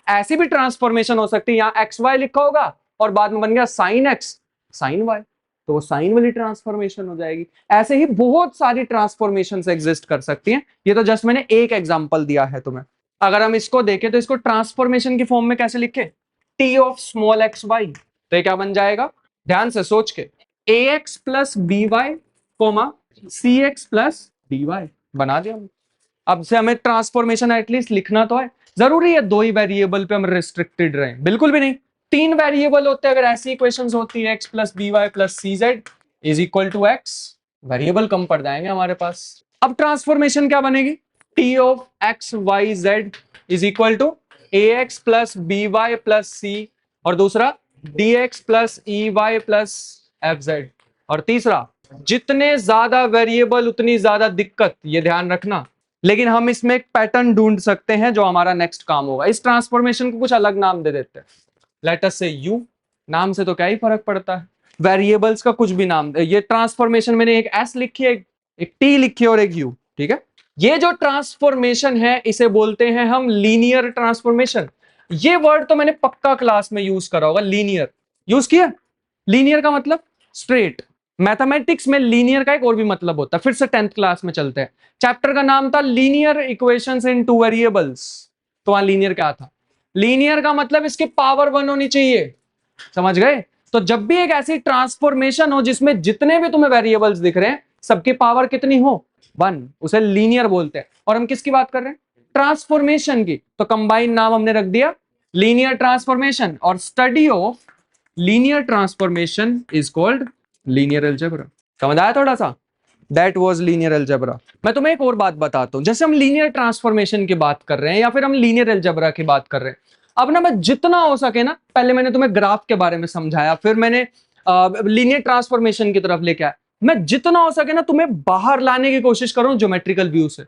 ऐसी भी ट्रांसफॉर्मेशन हो सकती है, यहां एक्स वाई लिखा होगा और बाद में बन गया साइन एक्स साइन वाई, तो वो साइन वाली ट्रांसफॉर्मेशन हो जाएगी। ऐसे ही बहुत सारी ट्रांसफॉर्मेशंस एग्जिस्ट कर सकती हैं। ये तो जस्ट मैंने एक एग्जांपल दिया है तुम्हें। अगर हम इसको देखें तो इसको ट्रांसफॉर्मेशन की फॉर्म में कैसे लिखे, T of small x y, तो ये क्या बन जाएगा, ध्यान से सोच के, ax plus B y comma c x plus d y बना दिया। अब से हमें ट्रांसफॉर्मेशन एटलीस्ट लिखना तो है, जरूरी है दो ही वेरिएबल पे हम रिस्ट्रिक्टेड रहें, बिल्कुल भी नहीं। 3 वेरिएबल होते हैं, अगर ऐसी इक्वेशंस होती है x plus B Y plus C Z is equal to X, variable कम पड़ जाएंगे हमारे पास। अब ट्रांसफॉर्मेशन क्या बनेगी, T of X Y Z is equal to A X plus B Y plus C, और दूसरा D X plus E Y plus F Z, और तीसरा जितने ज्यादा वेरिएबल उतनी ज्यादा दिक्कत, ये ध्यान रखना। लेकिन हम इसमें एक पैटर्न ढूंढ सकते हैं जो हमारा नेक्स्ट काम होगा। इस ट्रांसफॉर्मेशन को कुछ अलग नाम दे देते हैं, लेट अस से यू, नाम से तो क्या ही फर्क पड़ता है, वेरिएबल्स का कुछ भी नाम। ये ट्रांसफॉर्मेशन मैंने एक एस लिखी है, एक टी लिखी है और एक यू, ठीक है। ये जो ट्रांसफॉर्मेशन है इसे बोलते हैं हम लीनियर ट्रांसफॉर्मेशन। ये वर्ड तो मैंने पक्का क्लास में यूज करा होगा, लीनियर यूज किया। लीनियर का मतलब स्ट्रेट, मैथमेटिक्स में लीनियर का एक और भी मतलब होता है, फिर से 10th क्लास में चलते हैं। चैप्टर का नाम था लीनियर इक्वेशंस इन टू वेरिएबल्स। तो वहां लीनियर क्या था? लीनियर का मतलब इसकी पावर 1 होनी चाहिए, समझ गए? तो जब भी एक ऐसी ट्रांसफॉर्मेशन हो जिसमें जितने भी तुम्हें वेरिएबल्स दिख रहे हैं सबकी पावर कितनी हो? 1, उसे लीनियर बोलते हैं। और हम किसकी बात कर रहे हैं? ट्रांसफॉर्मेशन की। तो कंबाइंड नाम हमने रख दिया लीनियर ट्रांसफॉर्मेशन, और study of linear transformation is called linear algebra. समझ आया थोड़ा सा? That was linear algebra. मैं तुम्हें एक और बात बताता हूं, जैसे हम लीनियर ट्रांसफॉर्मेशन की बात कर रहे हैं या फिर हम लीनियर अलजेब्रा की बात कर रहे हैं, अब ना मैं जितना हो सके ना, पहले मैंने तुम्हें ग्राफ के बारे में समझाया, फिर मैंने लीनियर ट्रांसफॉर्मेशन की तरफ लेके आया, मैं जितना हो सके ना तुम्हें बाहर लाने की कोशिश करूं ज्योमेट्रिकल व्यू से।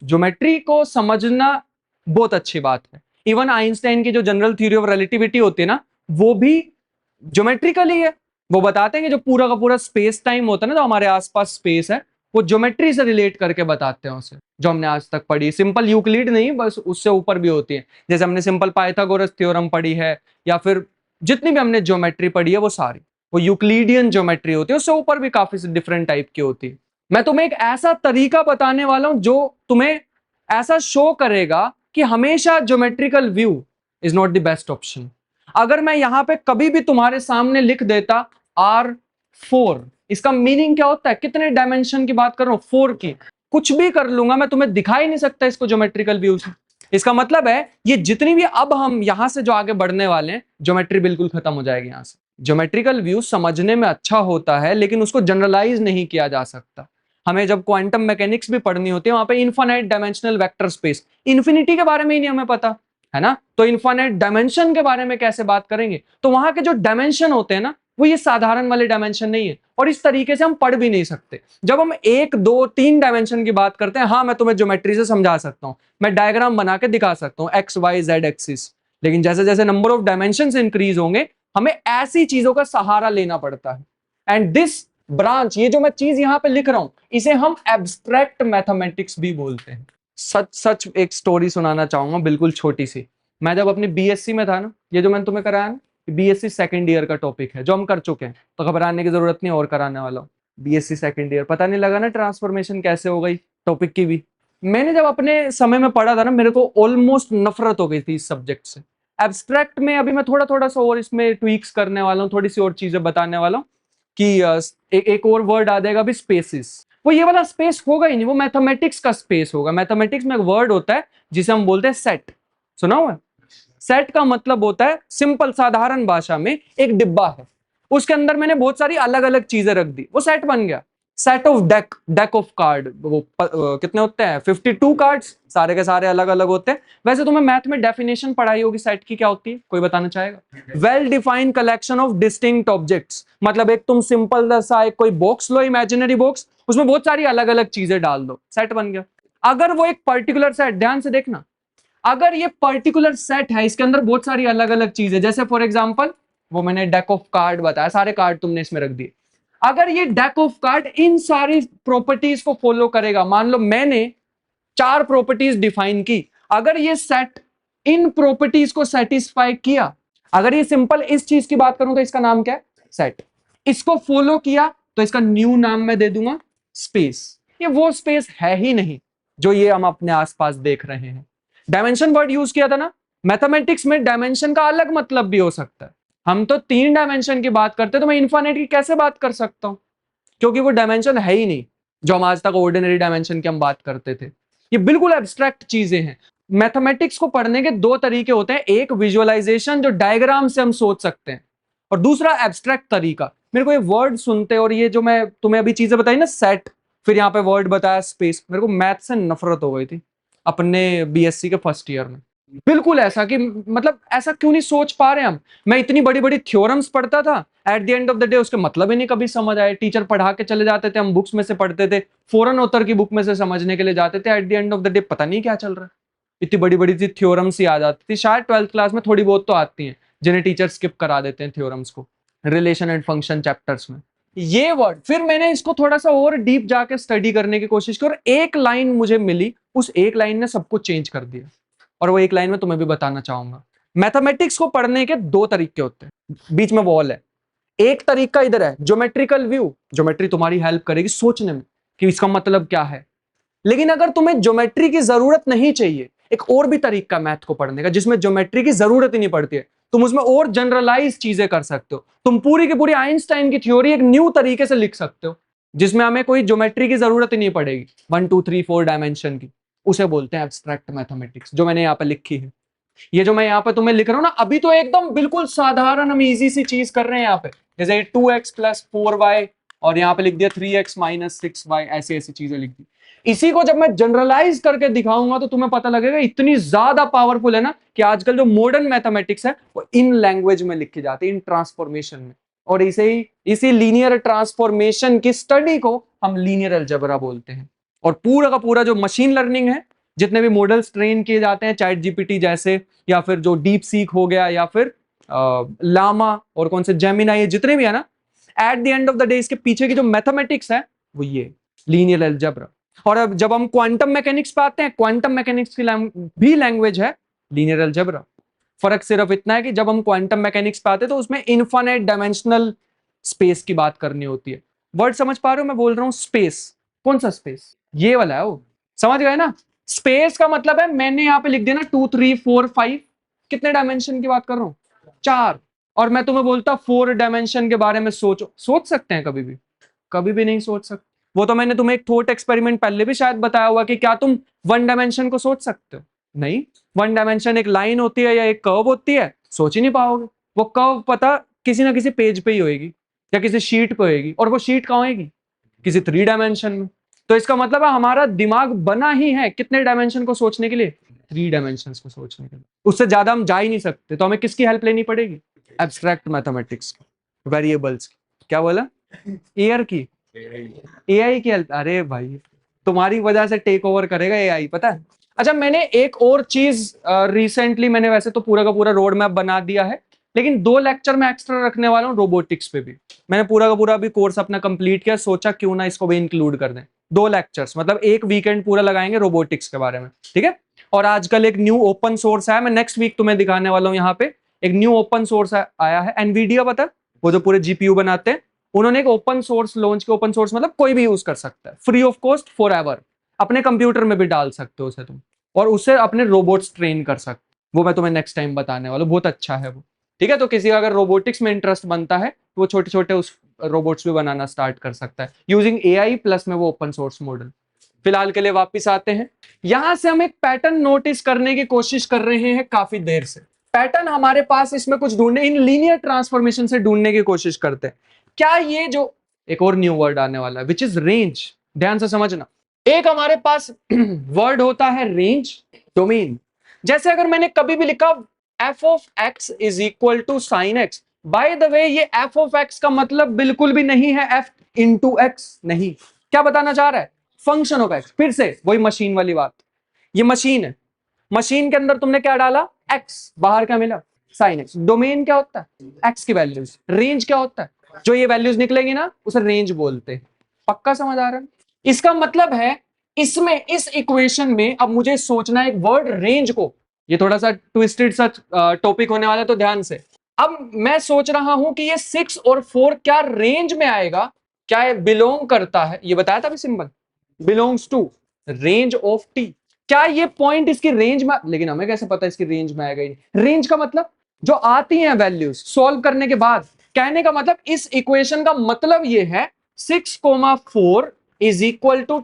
ज्योमेट्री को समझना बहुत अच्छी बात है। इवन आइंस्टाइन की जो जनरल थ्योरी ऑफ रिलेटिविटी होती है ना, वो भी ज्योमेट्रिकल ही है। वो बताते हैं कि जो पूरा का पूरा स्पेस टाइम होता है ना, जो हमारे आसपास स्पेस है, वो ज्योमेट्री से रिलेट करके बताते हैं उसे, जो हमने आज तक पढ़ी। सिंपल यूक्लिड नहीं, बस उससे ऊपर भी होती है। जैसे हमने सिंपल पाइथागोरस थ्योरम पढ़ी है, या फिर जितनी भी हमने ज्योमेट्री पढ़ी है वो सारी वो यूक्लिडियन ज्योमेट्री होती है। उससे ऊपर भी काफी डिफरेंट टाइप की होती है। मैं तुम्हें एक ऐसा तरीका बताने वाला हूं जो तुम्हें ऐसा शो करेगा कि हमेशा geometrical view is not the best option. अगर मैं यहां पे कभी भी तुम्हारे सामने लिख देता R4, इसका मीनिंग क्या होता है? कितने डायमेंशन की बात कर रहा हूं? 4 की। कुछ भी कर लूंगा मैं, तुम्हें दिखा ही नहीं सकता इसको ज्योमेट्रिकल व्यू से। इसका मतलब है ये जितनी भी अब हम यहां से जो आगे बढ़ने वाले हैं, ज्योमेट्री बिल्कुल खत्म हो जाएगी यहां से। ज्योमेट्रिकल व्यू समझने में अच्छा होता है, लेकिन उसको जनरलाइज नहीं किया जा सकता। हमें जब क्वांटम मैकेनिक्स भी पढ़नी होती है, वहां पे infinite dimensional vector space, infinity के बारे में ही नहीं हमें पता है ना, तो इनफाइनाइट डायमेंशन के बारे में कैसे बात करेंगे? तो वहां के जो डायमेंशन होते हैं ना, वो ये साधारण वाले डायमेंशन नहीं है, और इस तरीके से हम पढ़ भी नहीं सकते। जब हम 1, 2, 3 डायमेंशन की बात करते हैं, हाँ मैं तुम्हें ज्योमेट्री से समझा सकता हूं, मैं डायग्राम बना के दिखा सकता हूं एक्स वाई जेड एक्सिस, लेकिन जैसे जैसे नंबर ऑफ डायमेंशन इंक्रीज होंगे, हमें ऐसी चीजों का सहारा लेना पड़ता है। एंड दिस ब्रांच, ये जो मैं चीज यहां पे लिख रहा हूं, इसे हम एब्स्ट्रैक्ट मैथमेटिक्स भी बोलते हैं। सच सच एक स्टोरी सुनाना चाहूंगा, बिल्कुल छोटी सी। मैं जब अपनी बीएससी में था ना, ये जो मैंने तुम्हें कराया ना, बीएससी सेकंड ईयर का टॉपिक है जो हम कर चुके हैं, तो घबराने की जरूरत नहीं, और कराने वाला हूँ। बीएससी सेकंड ईयर, पता नहीं लगा ना ट्रांसफॉर्मेशन कैसे हो गई टॉपिक की भी। मैंने जब अपने समय में पढ़ा था ना, मेरे को ऑलमोस्ट नफरत हो गई थी इस सब्जेक्ट से। एब्स्ट्रैक्ट में अभी मैं थोड़ा थोड़ा सा और इसमें ट्वीक्स करने वाला हूँ, थोड़ी सी और चीजें बताने वाला हूँ कि एक और वर्ड आ जाएगा अभी, स्पेसिस। वो ये वाला स्पेस होगा ही नहीं, वो मैथमेटिक्स का स्पेस होगा। मैथमेटिक्स में एक वर्ड होता है जिसे हम बोलते हैं सेट। सुना हुआ है? सेट का मतलब होता है, सिंपल साधारण भाषा में, एक डिब्बा है, उसके अंदर मैंने बहुत सारी अलग अलग चीजें रख दी, वो सेट बन गया। Set of deck of card, वो कितने होते हैं? 52 कार्ड्स, सारे के सारे अलग अलग होते हैं। वैसे तुम्हें मैथ में डेफिनेशन पढ़ाई होगी सेट की, क्या होती है? कोई बताना चाहेगा? Well defined collection of distinct objects. मतलब एक तुम सिंपल सा एक कोई बॉक्स लो, इमेजिनरी बॉक्स, उसमें बहुत सारी अलग अलग चीजें डाल दो, सेट बन गया। अगर वो एक पर्टिकुलर सेट, ध्यान से देखना, अगर ये पर्टिकुलर सेट है, इसके अंदर बहुत सारी अलग अलग चीजें, जैसे फॉर एग्जांपल वो मैंने डेक ऑफ कार्ड बताया, सारे कार्ड तुमने इसमें रख दिए। अगर ये डेक ऑफ कार्ड इन सारी प्रॉपर्टीज को फॉलो करेगा, मान लो मैंने 4 प्रॉपर्टीज डिफाइन की, अगर ये सेट इन प्रॉपर्टीज को सेटिस्फाई किया, अगर ये सिंपल इस चीज की बात करूं तो इसका नाम क्या है? सेट। इसको फॉलो किया तो इसका न्यू नाम मैं दे दूंगा स्पेस। ये वो स्पेस है ही नहीं जो ये हम अपने आसपास देख रहे हैं। डायमेंशन वर्ड यूज किया था ना, मैथमेटिक्स में डायमेंशन का अलग मतलब भी हो सकता है। हम तो 3 डायमेंशन की बात करते हैं, तो मैं इनफाइनाइट की कैसे बात कर सकता हूं? क्योंकि वो डायमेंशन है ही नहीं जो हम आज तक ऑर्डिनरी डायमेंशन की हम बात करते थे। ये बिल्कुल एब्स्ट्रैक्ट चीजें हैं। मैथमेटिक्स को पढ़ने के 2 तरीके होते हैं, एक विजुअलाइजेशन जो डायग्राम से हम सोच सकते हैं, और दूसरा एब्स्ट्रैक्ट तरीका। मेरे को ये वर्ड सुनते और ये जो मैं तुम्हें अभी चीजें बताई ना, सेट, फिर यहाँ पे वर्ड बताया स्पेस, मेरे को मैथ से नफरत हो गई थी अपने बीएससी के फर्स्ट ईयर में। बिल्कुल ऐसा कि मतलब ऐसा क्यों नहीं सोच पा रहे हम? मैं इतनी बड़ी बड़ी थ्योरम्स पढ़ता था, at the end of the day उसके मतलब ही नहीं कभी समझ आए। टीचर पढ़ा के चले जाते थे, हम बुक्स में से पढ़ते थे, फौरन उत्तर की बुक में से समझने के लिए जाते थे, at the end of the day पता नहीं क्या चल रहा है। इतनी बड़ी बड़ी सी थ्योरम्स ही आ जाती थी, शायद 12th क्लास में थोड़ी बहुत तो आती हैं, जिन्हें टीचर स्किप करा देते हैं थ्योरम्स को रिलेशन एंड फंक्शन चैप्टर्स में। ये वर्ड, फिर मैंने इसको थोड़ा सा और डीप जाके स्टडी करने की कोशिश की, और एक लाइन मुझे मिली, उस एक लाइन ने सब कुछ चेंज कर दिया, और वो एक लाइन में तुम्हें भी बताना चाहूंगा। मैथमेटिक्स को पढ़ने के 2 तरीके होते हैं। बीच में वॉल है, एक तरीका इधर है ज्योमेट्रिकल व्यू, ज्योमेट्री तुम्हारी हेल्प करेगी सोचने में कि इसका मतलब क्या है। लेकिन अगर तुम्हें ज्योमेट्री की जरूरत नहीं चाहिए, एक और भी तरीका मैथ को पढ़ने का जिसमें ज्योमेट्री की जरूरत ही नहीं पड़ती है, तुम उसमें और जनरलाइज चीजें कर सकते हो। तुम पूरी की पूरी आइंस्टाइन की थ्योरी एक न्यू तरीके से लिख सकते हो जिसमें हमें कोई ज्योमेट्री की जरूरत ही नहीं पड़ेगी 1 2 3 4 डायमेंशन की। उसे बोलते हैं एब्स्ट्रैक्ट मैथमेटिक्स, जो मैंने यहाँ पे लिखी है। ये जो मैं यहाँ पे तुम्हें लिख रहा हूँ ना, अभी तो एकदम बिल्कुल साधारण हम इजी सी चीज कर रहे हैं यहाँ पे, जैसे 2x + 4y और यहाँ पे लिख दिया 3x - 6y, ऐसी ऐसी चीजें लिख दी। इसी को जब मैं जनरलाइज करके दिखाऊंगा तो तुम्हें पता लगेगा इतनी ज्यादा पावरफुल है ना कि आजकल जो मॉडर्न मैथमेटिक्स है वो इन लैंग्वेज में लिखी जाती है, इन ट्रांसफॉर्मेशन में। और इसी लीनियर ट्रांसफॉर्मेशन की स्टडी को हम लीनियर अलजेब्रा बोलते हैं। और पूरा का पूरा जो मशीन लर्निंग है, जितने भी मॉडल्स ट्रेन किए जाते हैं चैट जीपीटी जैसे, या फिर जो डीप सीक हो गया, या फिर लामा और कौन से जेमिनाई, ये जितने भी है ना, at the end of the day इसके पीछे की जो मैथमेटिक्स है वो ये लीनियर अलजेब्रा। और अब जब हम क्वांटम मैकेनिक्स पे आते हैं, क्वांटम मैकेनिक्स की भी लैंग्वेज है लीनियर अलजेब्रा। फर्क सिर्फ इतना है कि जब हम क्वांटम मैकेनिक्स पे आते हैं तो उसमें इनफाइनाइट डायमेंशनल स्पेस की बात करनी होती है। वर्ड समझ पा रहे हो? मैं बोल रहा हूं स्पेस। कौन सा स्पेस? ये वाला है वो, समझ गए ना? स्पेस का मतलब है, मैंने यहाँ पे लिख दिया ना 2 3 4 5, कितने डायमेंशन की बात कर रहा हूँ? 4। और मैं तुम्हें बोलता 4 डायमेंशन के बारे में सोचो, सोच सकते हैं कभी भी? कभी भी नहीं सोच सकते। वो तो मैंने तुम्हें एक थॉट एक्सपेरिमेंट पहले भी शायद बताया हुआ कि क्या तुम 1 डायमेंशन को सोच सकते हो? नहीं। 1 डायमेंशन एक लाइन होती है या एक कर्व होती है, सोच ही नहीं पाओगे। वो कर्व पता किसी ना किसी पेज पे ही होएगी या किसी शीट पे होएगी, और वो शीट कहाँ होएगी? किसी 3 डायमेंशन में। तो इसका मतलब है हमारा दिमाग बना ही है कितने डायमेंशन को सोचने के लिए? 3 डायमेंशंस को सोचने के लिए। उससे ज्यादा हम जा ही नहीं सकते। तो हमें किसकी हेल्प लेनी पड़ेगी? Abstract mathematics, variables. क्या बोला? एयर की, एआई की हेल्प। अरे भाई तुम्हारी वजह से टेक ओवर करेगा एआई, पता है। अच्छा, मैंने एक और चीज रिसेंटली, मैंने वैसे तो पूरा का पूरा रोड मैप बना दिया है, लेकिन 2 लेक्चर मैं एक्स्ट्रा रखने वाला हूँ रोबोटिक्स पे भी। मैंने पूरा का पूरा भी कोर्स अपना कंप्लीट किया, सोचा क्यों ना इसको भी इंक्लूड कर दें। 2 लेक्चर्स मतलब एक वीकेंड पूरा लगाएंगे रोबोटिक्स के बारे में, ठीक है। और आजकल एक न्यू ओपन सोर्स है, मैं नेक्स्ट वीक तुम्हें दिखाने वाला हूँ। यहाँ पे एक न्यू ओपन सोर्स आया है, एनवीडिया, पता, वो जो पूरे जीपीयू बनाते हैं, उन्होंने एक ओपन सोर्स लॉन्च किया। ओपन सोर्स मतलब कोई भी यूज कर सकता है, free of cost, for ever. अपने कंप्यूटर में भी डाल सकते हो उसे तुम, और उससे अपने रोबोट्स ट्रेन कर सकते हो। वो मैं तुम्हें नेक्स्ट टाइम बताने वाला हूं, बहुत अच्छा है वो, ठीक है। तो किसी का अगर रोबोटिक्स में इंटरेस्ट बनता है तो वो छोटे छोटे उस रोबोट्स भी बनाना स्टार्ट कर सकता है यूजिंग एआई प्लस में वो ओपन सोर्स मॉडल। फिलहाल के लिए वापिस आते हैं। यहां से हम एक पैटर्न नोटिस करने की कोशिश कर रहे हैं काफी देर से। पैटर्न हमारे पास इसमें कुछ ढूंढने, इन लीनियर ट्रांसफॉर्मेशन से ढूंढने की कोशिश करते हैं। क्या ये जो एक और न्यू वर्ड आने वाला है विच इज रेंज, ध्यान से समझना। एक हमारे पास वर्ड होता है रेंज, डोमेन। जैसे अगर मैंने कभी भी लिखा f(x) = sin x, bye the way ये f(x) का मतलब बिल्कुल भी नहीं है f into x, नहीं। क्या बताना चाह रहा है? Function of x। फिर से वही मशीन वाली बात, ये मशीन है, मशीन के अंदर तुमने क्या डाला? x, बाहर क्या मिला? sin x। डोमेन क्या होता है? x की वैल्यूज। रेंज क्या होता है? जो ये वैल्यूज निकलेंगी ना उसे रेंज बोलते हैं। पक्का समझ आ रहा है? इसका मतलब है इसमें, इस इक्वेशन में अब मुझे सोचना है एक वर्ड रेंज को। ये थोड़ा सा ट्विस्टेड सा टॉपिक होने वाला है, तो ध्यान से। अब मैं सोच रहा हूं कि ये 6 और 4 क्या रेंज में आएगा, क्या ये बिलोंग करता है? ये बताया था अभी symbol, belongs to range of T. क्या ये पॉइंट इसकी रेंज में? लेकिन हमें कैसे पता इसकी रेंज में आएगा? रेंज का मतलब जो आती हैं वैल्यूज सॉल्व करने के बाद। कहने का मतलब इस इक्वेशन का मतलब ये है 6,4 =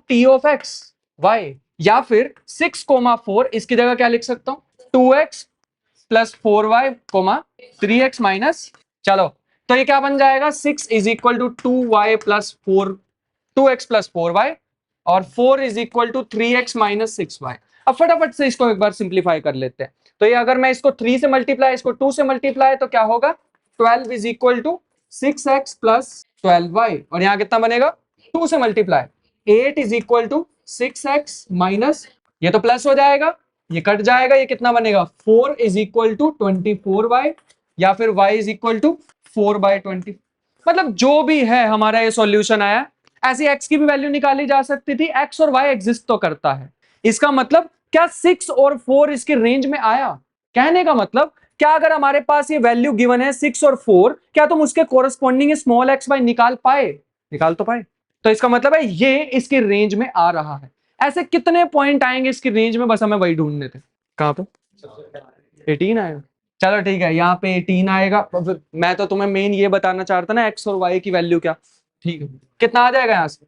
t of x, y। या फिर 6,4 इसकी जगह क्या लिख सकता हूं? 2x + 4y, 3x - चलो, तो ये क्या बन जाएगा? 6 = 2y + 4, 2x + 4y, और 4 = 3x - 6y। अब फटाफट से इसको एक बार सिंप्लीफाई कर लेते हैं। तो ये अगर मैं इसको 3 से मल्टीप्लाई, इसको 2 से मल्टीप्लाई, तो क्या होगा? 12 = 6x + 12y, और यहां कितना बनेगा? 2 से मल्टीप्लाई, 8 = 6x - ये तो प्लस हो जाएगा, ये कट जाएगा, ये कितना बनेगा? 4 = 24y, या फिर y = 4/20। मतलब जो भी है हमारा ये सॉल्यूशन आया। ऐसी x की भी वैल्यू निकाली जा सकती थी, x और y एग्जिस्ट तो करता है। इसका मतलब क्या 6 और 4 इसके रेंज में आया? कहने का मतलब क्या अगर हमारे पास ये वैल्यू गिवन है 6 और 4, क्या तुम उसके कोरस्पॉन्डिंग स्मॉल एक्स वाई निकाल पाए? निकाल तो पाए। तो इसका मतलब है ये इसकी रेंज में आ रहा है। ऐसे कितने पॉइंट आएंगे इसकी रेंज में, बस हमें वही ढूंढने थे। कहां पे? 18 आएगा। चलो ठीक है, यहाँ पे 18 आएगा। फिर मैं तो तुम्हें मेन ये बताना चाहता ना, एक्स और वाई की वैल्यू क्या। ठीक है, कितना आ जाएगा यहाँ से?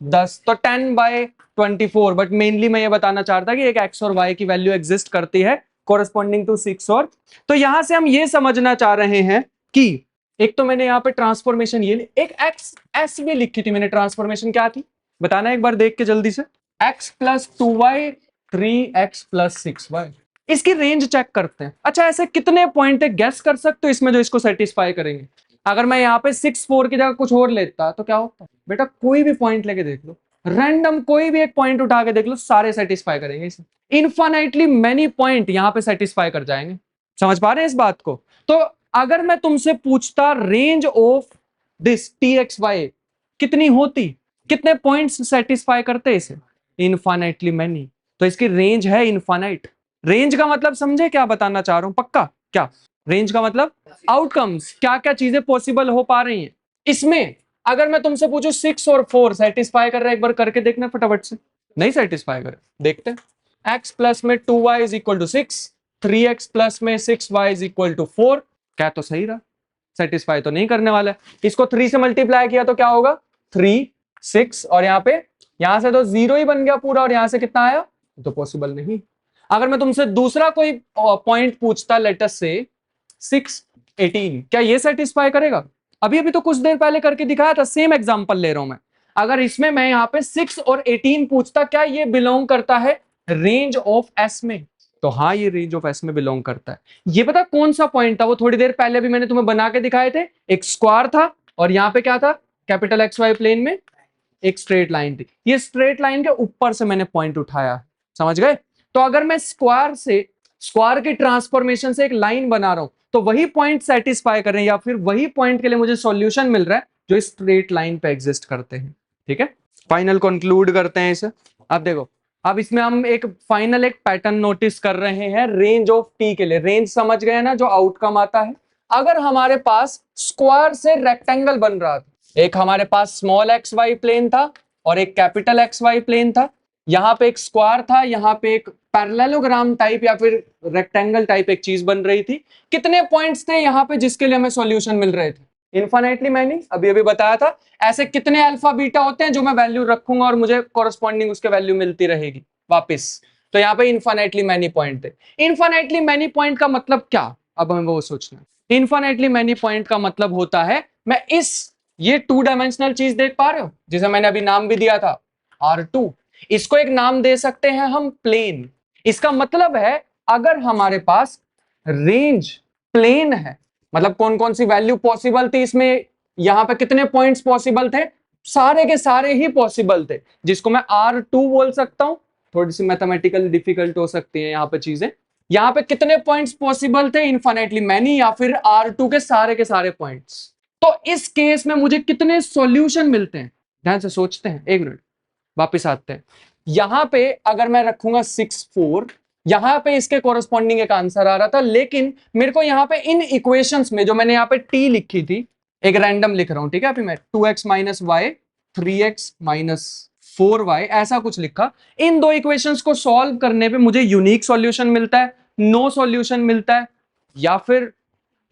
10, तो 10/24। बट मेनली मैं ये बताना चाहता कि एक एक्स और वाई की वैल्यू एग्जिस्ट करती है कोरस्पॉन्डिंग टू 6 और। तो यहां से हम ये समझना चाह रहे हैं कि एक तो मैंने यहाँ पे ट्रांसफॉर्मेशन ये एक एक्स एस भी लिखी थी मैंने, ट्रांसफॉर्मेशन क्या थी बताना एक बार देख के जल्दी से। x plus 2y 3x plus 6y। इसकी रेंज चेक करते हैं। अच्छा, ऐसे कितने पॉइंट है गैस कर सकते हो इसमें जो इसको सेटिस्फाई करेंगे? अगर मैं यहाँ पे 6 4 की जगह कुछ और लेता तो क्या होता? बेटा कोई भी पॉइंट लेके देख लो, रैंडम कोई भी एक पॉइंट उठा के देख लो, सारे सेटिस्फाई करेंगे इसे। इनफाइनाइटली मेनी पॉइंट यहाँ पे सेटिस्फाई कर जाएंगे। समझ पा रहे हैं इस बात को? तो अगर मैं तुमसे पूछता रेंज ऑफ दिस txy कितनी होती, कितने पॉइंट्स सेटिस्फाई करते इसे? Infinitely many. तो इसकी रेंज है इनफाइनाइट। रेंज का मतलब समझे क्या बताना चाह रहा हूं? पक्का? क्या रेंज का मतलब? आउटकम्स, क्या क्या चीजें पॉसिबल हो पा रही हैं इसमें। अगर मैं तुमसे पूछूं 6 और 4 सेटिस्फाई कर रहा है, एक बार करके देखना फटाफट से। नहीं सेटिस्फाई करे, देखते हैं। x प्लस में 2y is equal to 6, 3x plus में 6y इज इक्वल टू 4। क्या तो सही रहा, सेटिस्फाई तो नहीं करने वाला है। इसको 3 से मल्टीप्लाई किया तो क्या होगा? 3 6, और यहाँ पे यहां से तो 0 ही बन गया पूरा, और यहां से कितना आया? तो पॉसिबल नहीं। अगर मैं तुमसे दूसरा कोई पॉइंट पूछता, लेटस से 6 18, क्या ये सेटिस्फाई करेगा? अभी अभी तो कुछ देर पहले करके दिखाया था, सेम एग्जांपल ले रहा हूं मैं। अगर इसमें मैं यहाँ पे 6 और 18 पूछता, क्या ये बिलोंग करता है रेंज ऑफ एस में? तो हाँ, ये रेंज ऑफ एस में बिलोंग करता है। ये पता कौन सा पॉइंट था? वो थोड़ी देर पहले भी मैंने तुम्हें बना के दिखाए थे। एक स्क्वायर था, और यहाँ पे क्या था? कैपिटल एक्स वाई प्लेन में एक स्ट्रेट लाइन थी। ये स्ट्रेट लाइन के ऊपर से मैंने पॉइंट उठाया, समझ गए? तो अगर मैं स्क्वायर की ट्रांसफॉर्मेशन से एक लाइन बना रहा हूं, तो वही पॉइंट सेटिस्फाई कर रहे हैं, या फिर वही पॉइंट के लिए मुझे सॉल्यूशन मिल रहा है जो स्ट्रेट लाइन पे एग्जिस्ट करते हैं। ठीक है, फाइनल कंक्लूड करते हैं इसे। अब देखो, अब इसमें हम एक फाइनल एक पैटर्न नोटिस कर रहे हैं रेंज ऑफ टी के लिए। रेंज समझ गए ना, जो आउटकम आता है। अगर हमारे पास स्क्वायर से रेक्टेंगल बन रहा था, एक हमारे पास स्मॉल एक्स वाई प्लेन था और एक कैपिटल एक्स वाई प्लेन था, यहाँ पे एक स्क्वायर था, यहाँ पे एक पैरेललोग्राम टाइप या फिर रेक्टेंगल टाइप एक चीज बन रही थी। कितने पॉइंट्स थे यहाँ पे जिसके लिए हमें सॉल्यूशन मिल रहे थे? इनफाइनाइटली मैनी, अभी अभी बताया था। ऐसे कितने अल्फा बीटा होते हैं जो मैं वैल्यू रखूंगा और मुझे कॉरस्पॉन्डिंग उसके वैल्यू मिलती रहेगी वापस? तो यहाँ पे इनफाइनाइटली मैनी पॉइंट थे। इनफाइनाइटली मैनी पॉइंट का मतलब क्या, अब हमें वो सोचना है। इनफाइनाइटली मैनी पॉइंट का मतलब होता है, मैं ये 2 डायमेंशनल चीज देख पा रहे हो जिसे मैंने अभी नाम भी दिया था R2, इसको एक नाम दे सकते हैं हम प्लेन। इसका मतलब है अगर हमारे पास रेंज प्लेन है, मतलब कौन कौन सी वैल्यू पॉसिबल थी इसमें, यहां पे कितने पॉइंट्स पॉसिबल थे? सारे के सारे ही पॉसिबल थे, जिसको मैं R2 बोल सकता हूं। थोड़ी सी मैथमेटिकल डिफिकल्ट हो सकती है यहाँ पे चीजें। यहाँ पे कितने पॉइंट्स पॉसिबल थे? इनफाइनाइटली मैनी, या फिर R2 के सारे पॉइंट्स। तो इस केस में मुझे कितने सॉल्यूशन मिलते हैं? ध्यान से सोचते हैं, एक मिनट वापिस आते हैं। यहां पे अगर मैं रखूंगा 6 4, यहां पे इसके कोरस्पॉन्डिंग एक आंसर आ रहा था, लेकिन मेरे को यहां पे इन इक्वेशंस में जो मैंने यहां पे टी लिखी थी, एक रैंडम लिख रहा हूं, ठीक है? अभी मैं 2x minus Y 3x minus 4y ऐसा कुछ लिखा। इन दो इक्वेशंस को सॉल्व करने पे मुझे यूनिक सॉल्यूशन मिलता है, नो सॉल्यूशन मिलता है, या फिर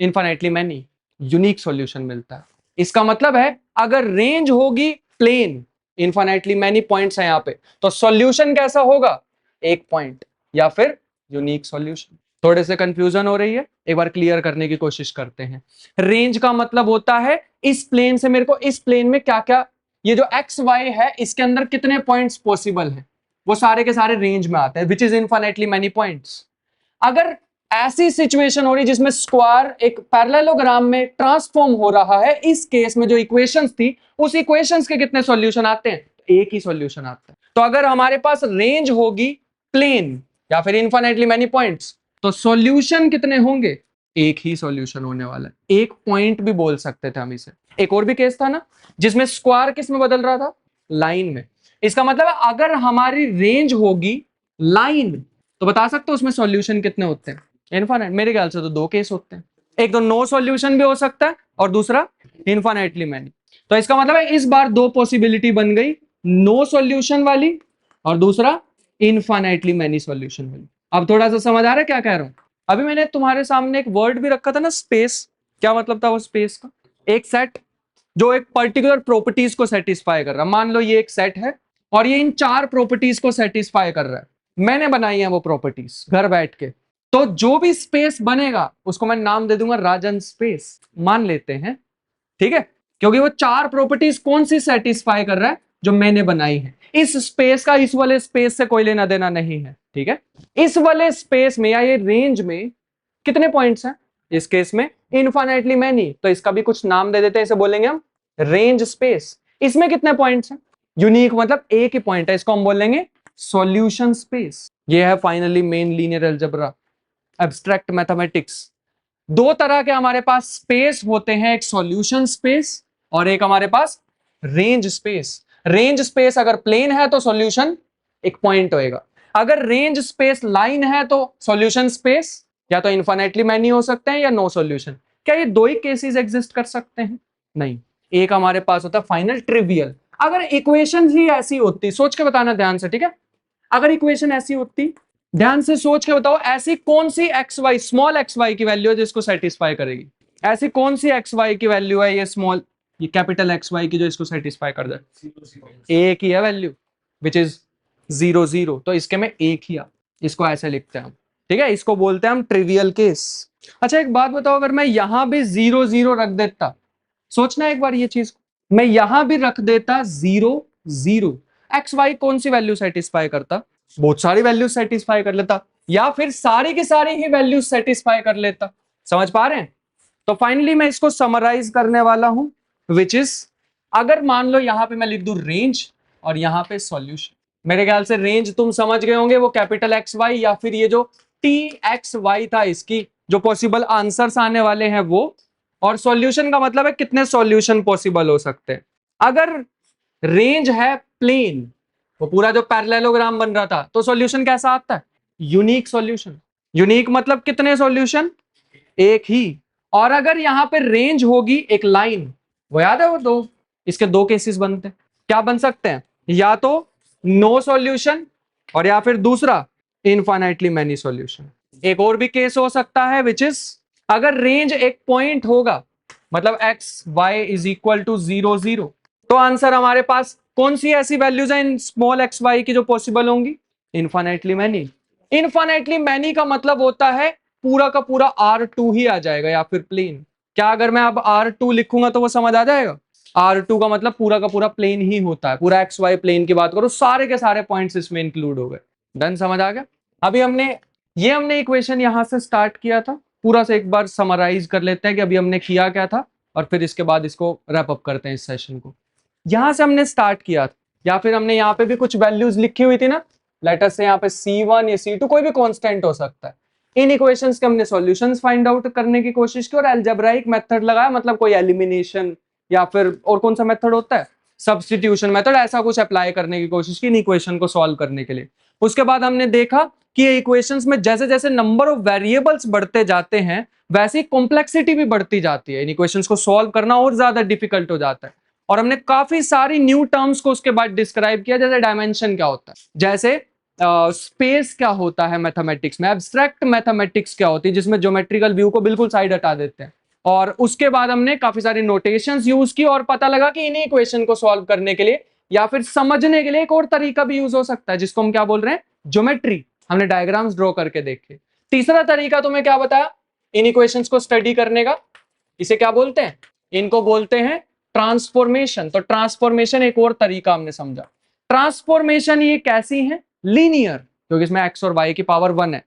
इनफाइनाइटली मैनी यूनिक सॉल्यूशन मिलता है। इसका मतलब है अगर रेंज होगी प्लेन, इनफाइनाइटली मैनी पॉइंट्स हैं यहाँ पे, तो सॉल्यूशन कैसा होगा? एक पॉइंट या फिर यूनिक सॉल्यूशन। थोड़े से कंफ्यूजन हो रही है, एक बार क्लियर करने की कोशिश करते हैं। रेंज का मतलब होता है इस प्लेन से मेरे को इस प्लेन में क्या क्या, ये जो एक्स वाई है इसके अंदर कितने पॉइंट्स पॉसिबल हैं, वो सारे के सारे रेंज में आते हैं, which is infinitely many points. अगर ऐसी सिचुएशन हो रही जिसमें स्क्वायर एक पैरेललोग्राम में ट्रांसफॉर्म हो रहा है, इस केस में जो इक्वेशंस थी उस इक्वेशंस के कितने सॉल्यूशन आते हैं? एक ही सॉल्यूशन आता है। तो अगर हमारे पास रेंज होगी प्लेन या फिर इनफाइनाइटली मैनी पॉइंट्स, तो सॉल्यूशन कितने होंगे? एक ही सॉल्यूशन होने वाला है। एक पॉइंट भी बोल सकते थे हम इसे। एक और भी केस था ना जिसमें स्क्वायर किस में बदल रहा था? लाइन में। इसका मतलब है अगर हमारी रेंज होगी लाइन, तो बता सकते हो उसमें सॉल्यूशन कितने होते हैं? इनफाइनाइट, मेरे ख्याल से तो दो केस होते हैं, एक तो नो सॉल्यूशन भी हो सकता है और दूसरा इनफाइनाइटली मैनी। तो इसका मतलब है इस बार दो पॉसिबिलिटी बन गई, नो सॉल्यूशन वाली और दूसरा इनफाइनाइटली मैनी सॉल्यूशन वाली। अब थोड़ा सा समझ आ रहा है क्या कह रहा हूं? अभी मैंने तुम्हारे सामने एक वर्ड भी रखा था ना, स्पेस। क्या मतलब था वो स्पेस का? एक सेट जो एक पर्टिकुलर प्रॉपर्टीज को सेटिस्फाई कर रहा है। मान लो ये एक सेट है और ये इन चार प्रॉपर्टीज को सेटिस्फाई कर रहा है, मैंने बनाई है वो प्रॉपर्टीज घर बैठ के। तो जो भी स्पेस बनेगा उसको मैं नाम दे दूंगा राजन स्पेस, मान लेते हैं, ठीक है? क्योंकि वो चार प्रॉपर्टीज कौन सी सेटिस्फाई कर रहा है? जो मैंने बनाई है। इस स्पेस का इस वाले स्पेस से कोई लेना देना नहीं है, ठीक है? इस वाले स्पेस में या ये रेंज में कितने पॉइंट्स हैं? इस केस में इनफाइनाइटली मैनी, तो इसका भी कुछ नाम दे देते हैं, इसे बोलेंगे हम रेंज स्पेस। इसमें कितने पॉइंट्स हैं? यूनिक मतलब एक ही पॉइंट है, इसको हम बोलेंगे सॉल्यूशन स्पेस। ये है finally main linear algebra, abstract mathematics. दो तरह के हमारे पास स्पेस होते हैं, एक सॉल्यूशन स्पेस और एक हमारे पास रेंज स्पेस। रेंज स्पेस अगर प्लेन है तो सॉल्यूशन एक पॉइंट होएगा, अगर रेंज स्पेस लाइन है तो सॉल्यूशन स्पेस या तो इनफाइनाइटली मैनी हो सकते हैं या नो सॉल्यूशन। क्या ये दो ही केसेस एग्जिस्ट कर सकते हैं? नहीं, एक हमारे पास होता है फाइनल ट्रिवियल। अगर इक्वेशन ही ऐसी होती, सोच के बताना ध्यान से, ठीक है? अगर इक्वेशन ऐसी होती, ध्यान से सोच के बताओ, ऐसी कौन सी X Y, small x Y की वैल्यू है जिसको सेटिस्फाई करेगी? ऐसी कौन सी एक्स वाई की वैल्यू है, ये स्मॉल, ये कैपिटल एक्स वाई की, जो इसको सेटिस्फाई कर दे? एक ही है वैल्यू, विच इज 0 0। तो इसके में एक ही है, इसको ऐसे लिखते हैं हम, ठीक है? इसको बोलते हैं हम ट्रिवियल केस। अच्छा एक बात बताओ, अगर मैं यहां भी 0 0 रख देता, सोचना एक बार ये चीज, मैं यहां भी रख देता 0 0, एक्स वाई कौन सी वैल्यू सेटिस्फाई करता? बहुत सारी वैल्यू सेटिस्फाई कर लेता, या फिर सारी की सारी ही वैल्यू सेटिस्फाई कर लेता। समझ पा रहे हैं? तो फाइनली मैं इसको समराइज करने वाला हूं, विच इज, अगर मान लो यहां पे मैं लिख दूं रेंज और यहां पे सॉल्यूशन। मेरे ख्याल से रेंज तुम समझ गए होंगे, वो कैपिटल एक्स वाई या फिर ये जो टी एक्स वाई था, इसकी जो पॉसिबल आंसर्स आने वाले हैं वो, और सॉल्यूशन का मतलब है कितने सॉल्यूशन पॉसिबल हो सकते हैं। अगर रेंज है प्लेन, वो पूरा जो पैरेललोग्राम बन रहा था, तो सॉल्यूशन कैसा आता है? Unique solution. यूनिक मतलब कितने सॉल्यूशन? एक ही। और अगर यहां पे रेंज होगी एक लाइन, वो याद है वो दो, इसके दो केसेस बनते हैं। क्या बन सकते हैं? या तो नो सॉल्यूशन और या फिर दूसरा इनफाइनाइटली मैनी सॉल्यूशन। एक और भी केस हो सकता है, विच इज अगर रेंज एक पॉइंट होगा, मतलब x y is equal to 0 0, तो आंसर हमारे पास कौन सी ऐसी वैल्यूज हैं इन स्मॉल एक्स वाई की जो पॉसिबल होंगी? Infinitely many. इनफाइनाइटली मैनी का मतलब होता है पूरा का पूरा R2 ही आ जाएगा या फिर प्लेन। क्या अगर मैं अब R2 लिखूंगा तो वो समझ आ जाएगा? R2 का मतलब पूरा का पूरा प्लेन ही होता है, पूरा एक्स वाई प्लेन की बात करो, सारे के सारे पॉइंट्स इसमें इंक्लूड हो गए। डन, समझ आ गया? अभी हमने इक्वेशन यहां से स्टार्ट किया था, पूरा से एक बार समराइज कर लेते हैं कि अभी हमने किया क्या था, और फिर इसके बाद इसको रैप अप करते हैं इस सेशन को। यहां से हमने स्टार्ट किया था, या फिर हमने यहाँ पे भी कुछ वैल्यूज लिखी हुई थी ना, लेटर से यहाँ पे C1 या C2 कोई भी कांस्टेंट हो सकता है। इन इक्वेशंस के हमने सॉल्यूशंस फाइंड आउट करने की कोशिश की और अलजेब्राइक मेथड लगाया, मतलब कोई एलिमिनेशन या फिर और कौन सा मेथड होता है, सब्स्टिट्यूशन मेथड, ऐसा कुछ अप्लाई करने की कोशिश की इन इक्वेशन को सॉल्व करने के लिए। उसके बाद हमने देखा कि ये इक्वेशंस में जैसे जैसे नंबर ऑफ वेरिएबल्स बढ़ते जाते हैं, वैसे कॉम्प्लेक्सिटी भी बढ़ती जाती है, इन इक्वेशंस को सॉल्व करना और ज्यादा डिफिकल्ट हो जाता है। और हमने काफी सारी न्यू टर्म्स को उसके बाद डिस्क्राइब किया, जैसे डायमेंशन क्या होता है, जैसे स्पेस क्या होता है मैथमेटिक्स में, एब्स्ट्रैक्ट मैथमेटिक्स क्या होती है जिसमें ज्योमेट्रिकल व्यू को बिल्कुल साइड हटा देते हैं। और उसके बाद हमने काफी सारी नोटेशंस यूज की और पता लगा कि इन्हीं इक्वेशन को सॉल्व करने के लिए या फिर समझने के लिए एक और तरीका भी यूज हो सकता है, जिसको हम क्या बोल रहे हैं, ज्योमेट्री। हमने डायग्राम्स ड्रॉ करके देखे। तीसरा तरीका तुम्हें क्या बताया इन इक्वेशंस को स्टडी करने का? इसे क्या बोलते हैं? इनको बोलते हैं ट्रांसफॉर्मेशन। तो ट्रांसफॉर्मेशन एक और तरीका हमने समझा। ट्रांसफॉर्मेशन ये कैसी है? लीनियर, क्योंकि इसमें एक्स और वाई की पावर 1 है।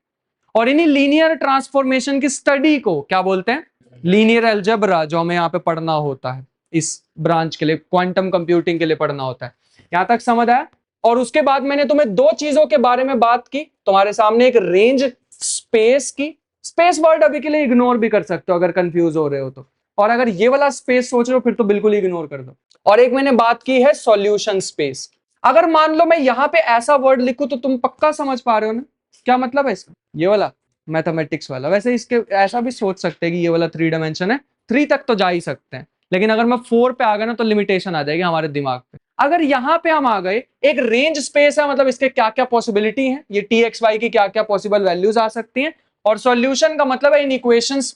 और इन्हीं लीनियर ट्रांसफॉर्मेशन की स्टडी को क्या बोलते हैं? लीनियर अलजेब्रा, जो हमें यहाँ पे पढ़ना होता है इस ब्रांच के लिए, क्वांटम कंप्यूटिंग के लिए पढ़ना होता है। यहां तक समझ आया? और उसके बाद मैंने तुम्हें दो चीजों के बारे में बात की तुम्हारे सामने, एक रेंज स्पेस की, स्पेस वर्ड अभी के लिए इग्नोर भी कर सकते हो अगर कंफ्यूज हो रहे हो तो, और अगर ये वाला स्पेस सोच रहे हो फिर तो बिल्कुल इग्नोर कर दो। और एक मैंने बात की है सॉल्यूशन स्पेस। अगर मान लो मैं यहां पे ऐसा वर्ड लिखूं तो तुम पक्का समझ पा रहे हो ना क्या मतलब है इसका? ये वाला मैथमेटिक्स वाला। वैसे इसके ऐसा भी सोच सकते हैं कि ये वाला 3 डायमेंशन है, 3 तक तो जा ही सकते हैं, लेकिन अगर मैं 4 पे आ गया ना तो लिमिटेशन आ जाएगी हमारे दिमाग पे। अगर यहाँ पे हम आ गए, एक रेंज स्पेस है, मतलब इसके क्या क्या पॉसिबिलिटी है, ये टी एक्स वाई की क्या क्या पॉसिबल वैल्यूज आ सकती हैं, और सॉल्यूशन का मतलब है इन इक्वेशंस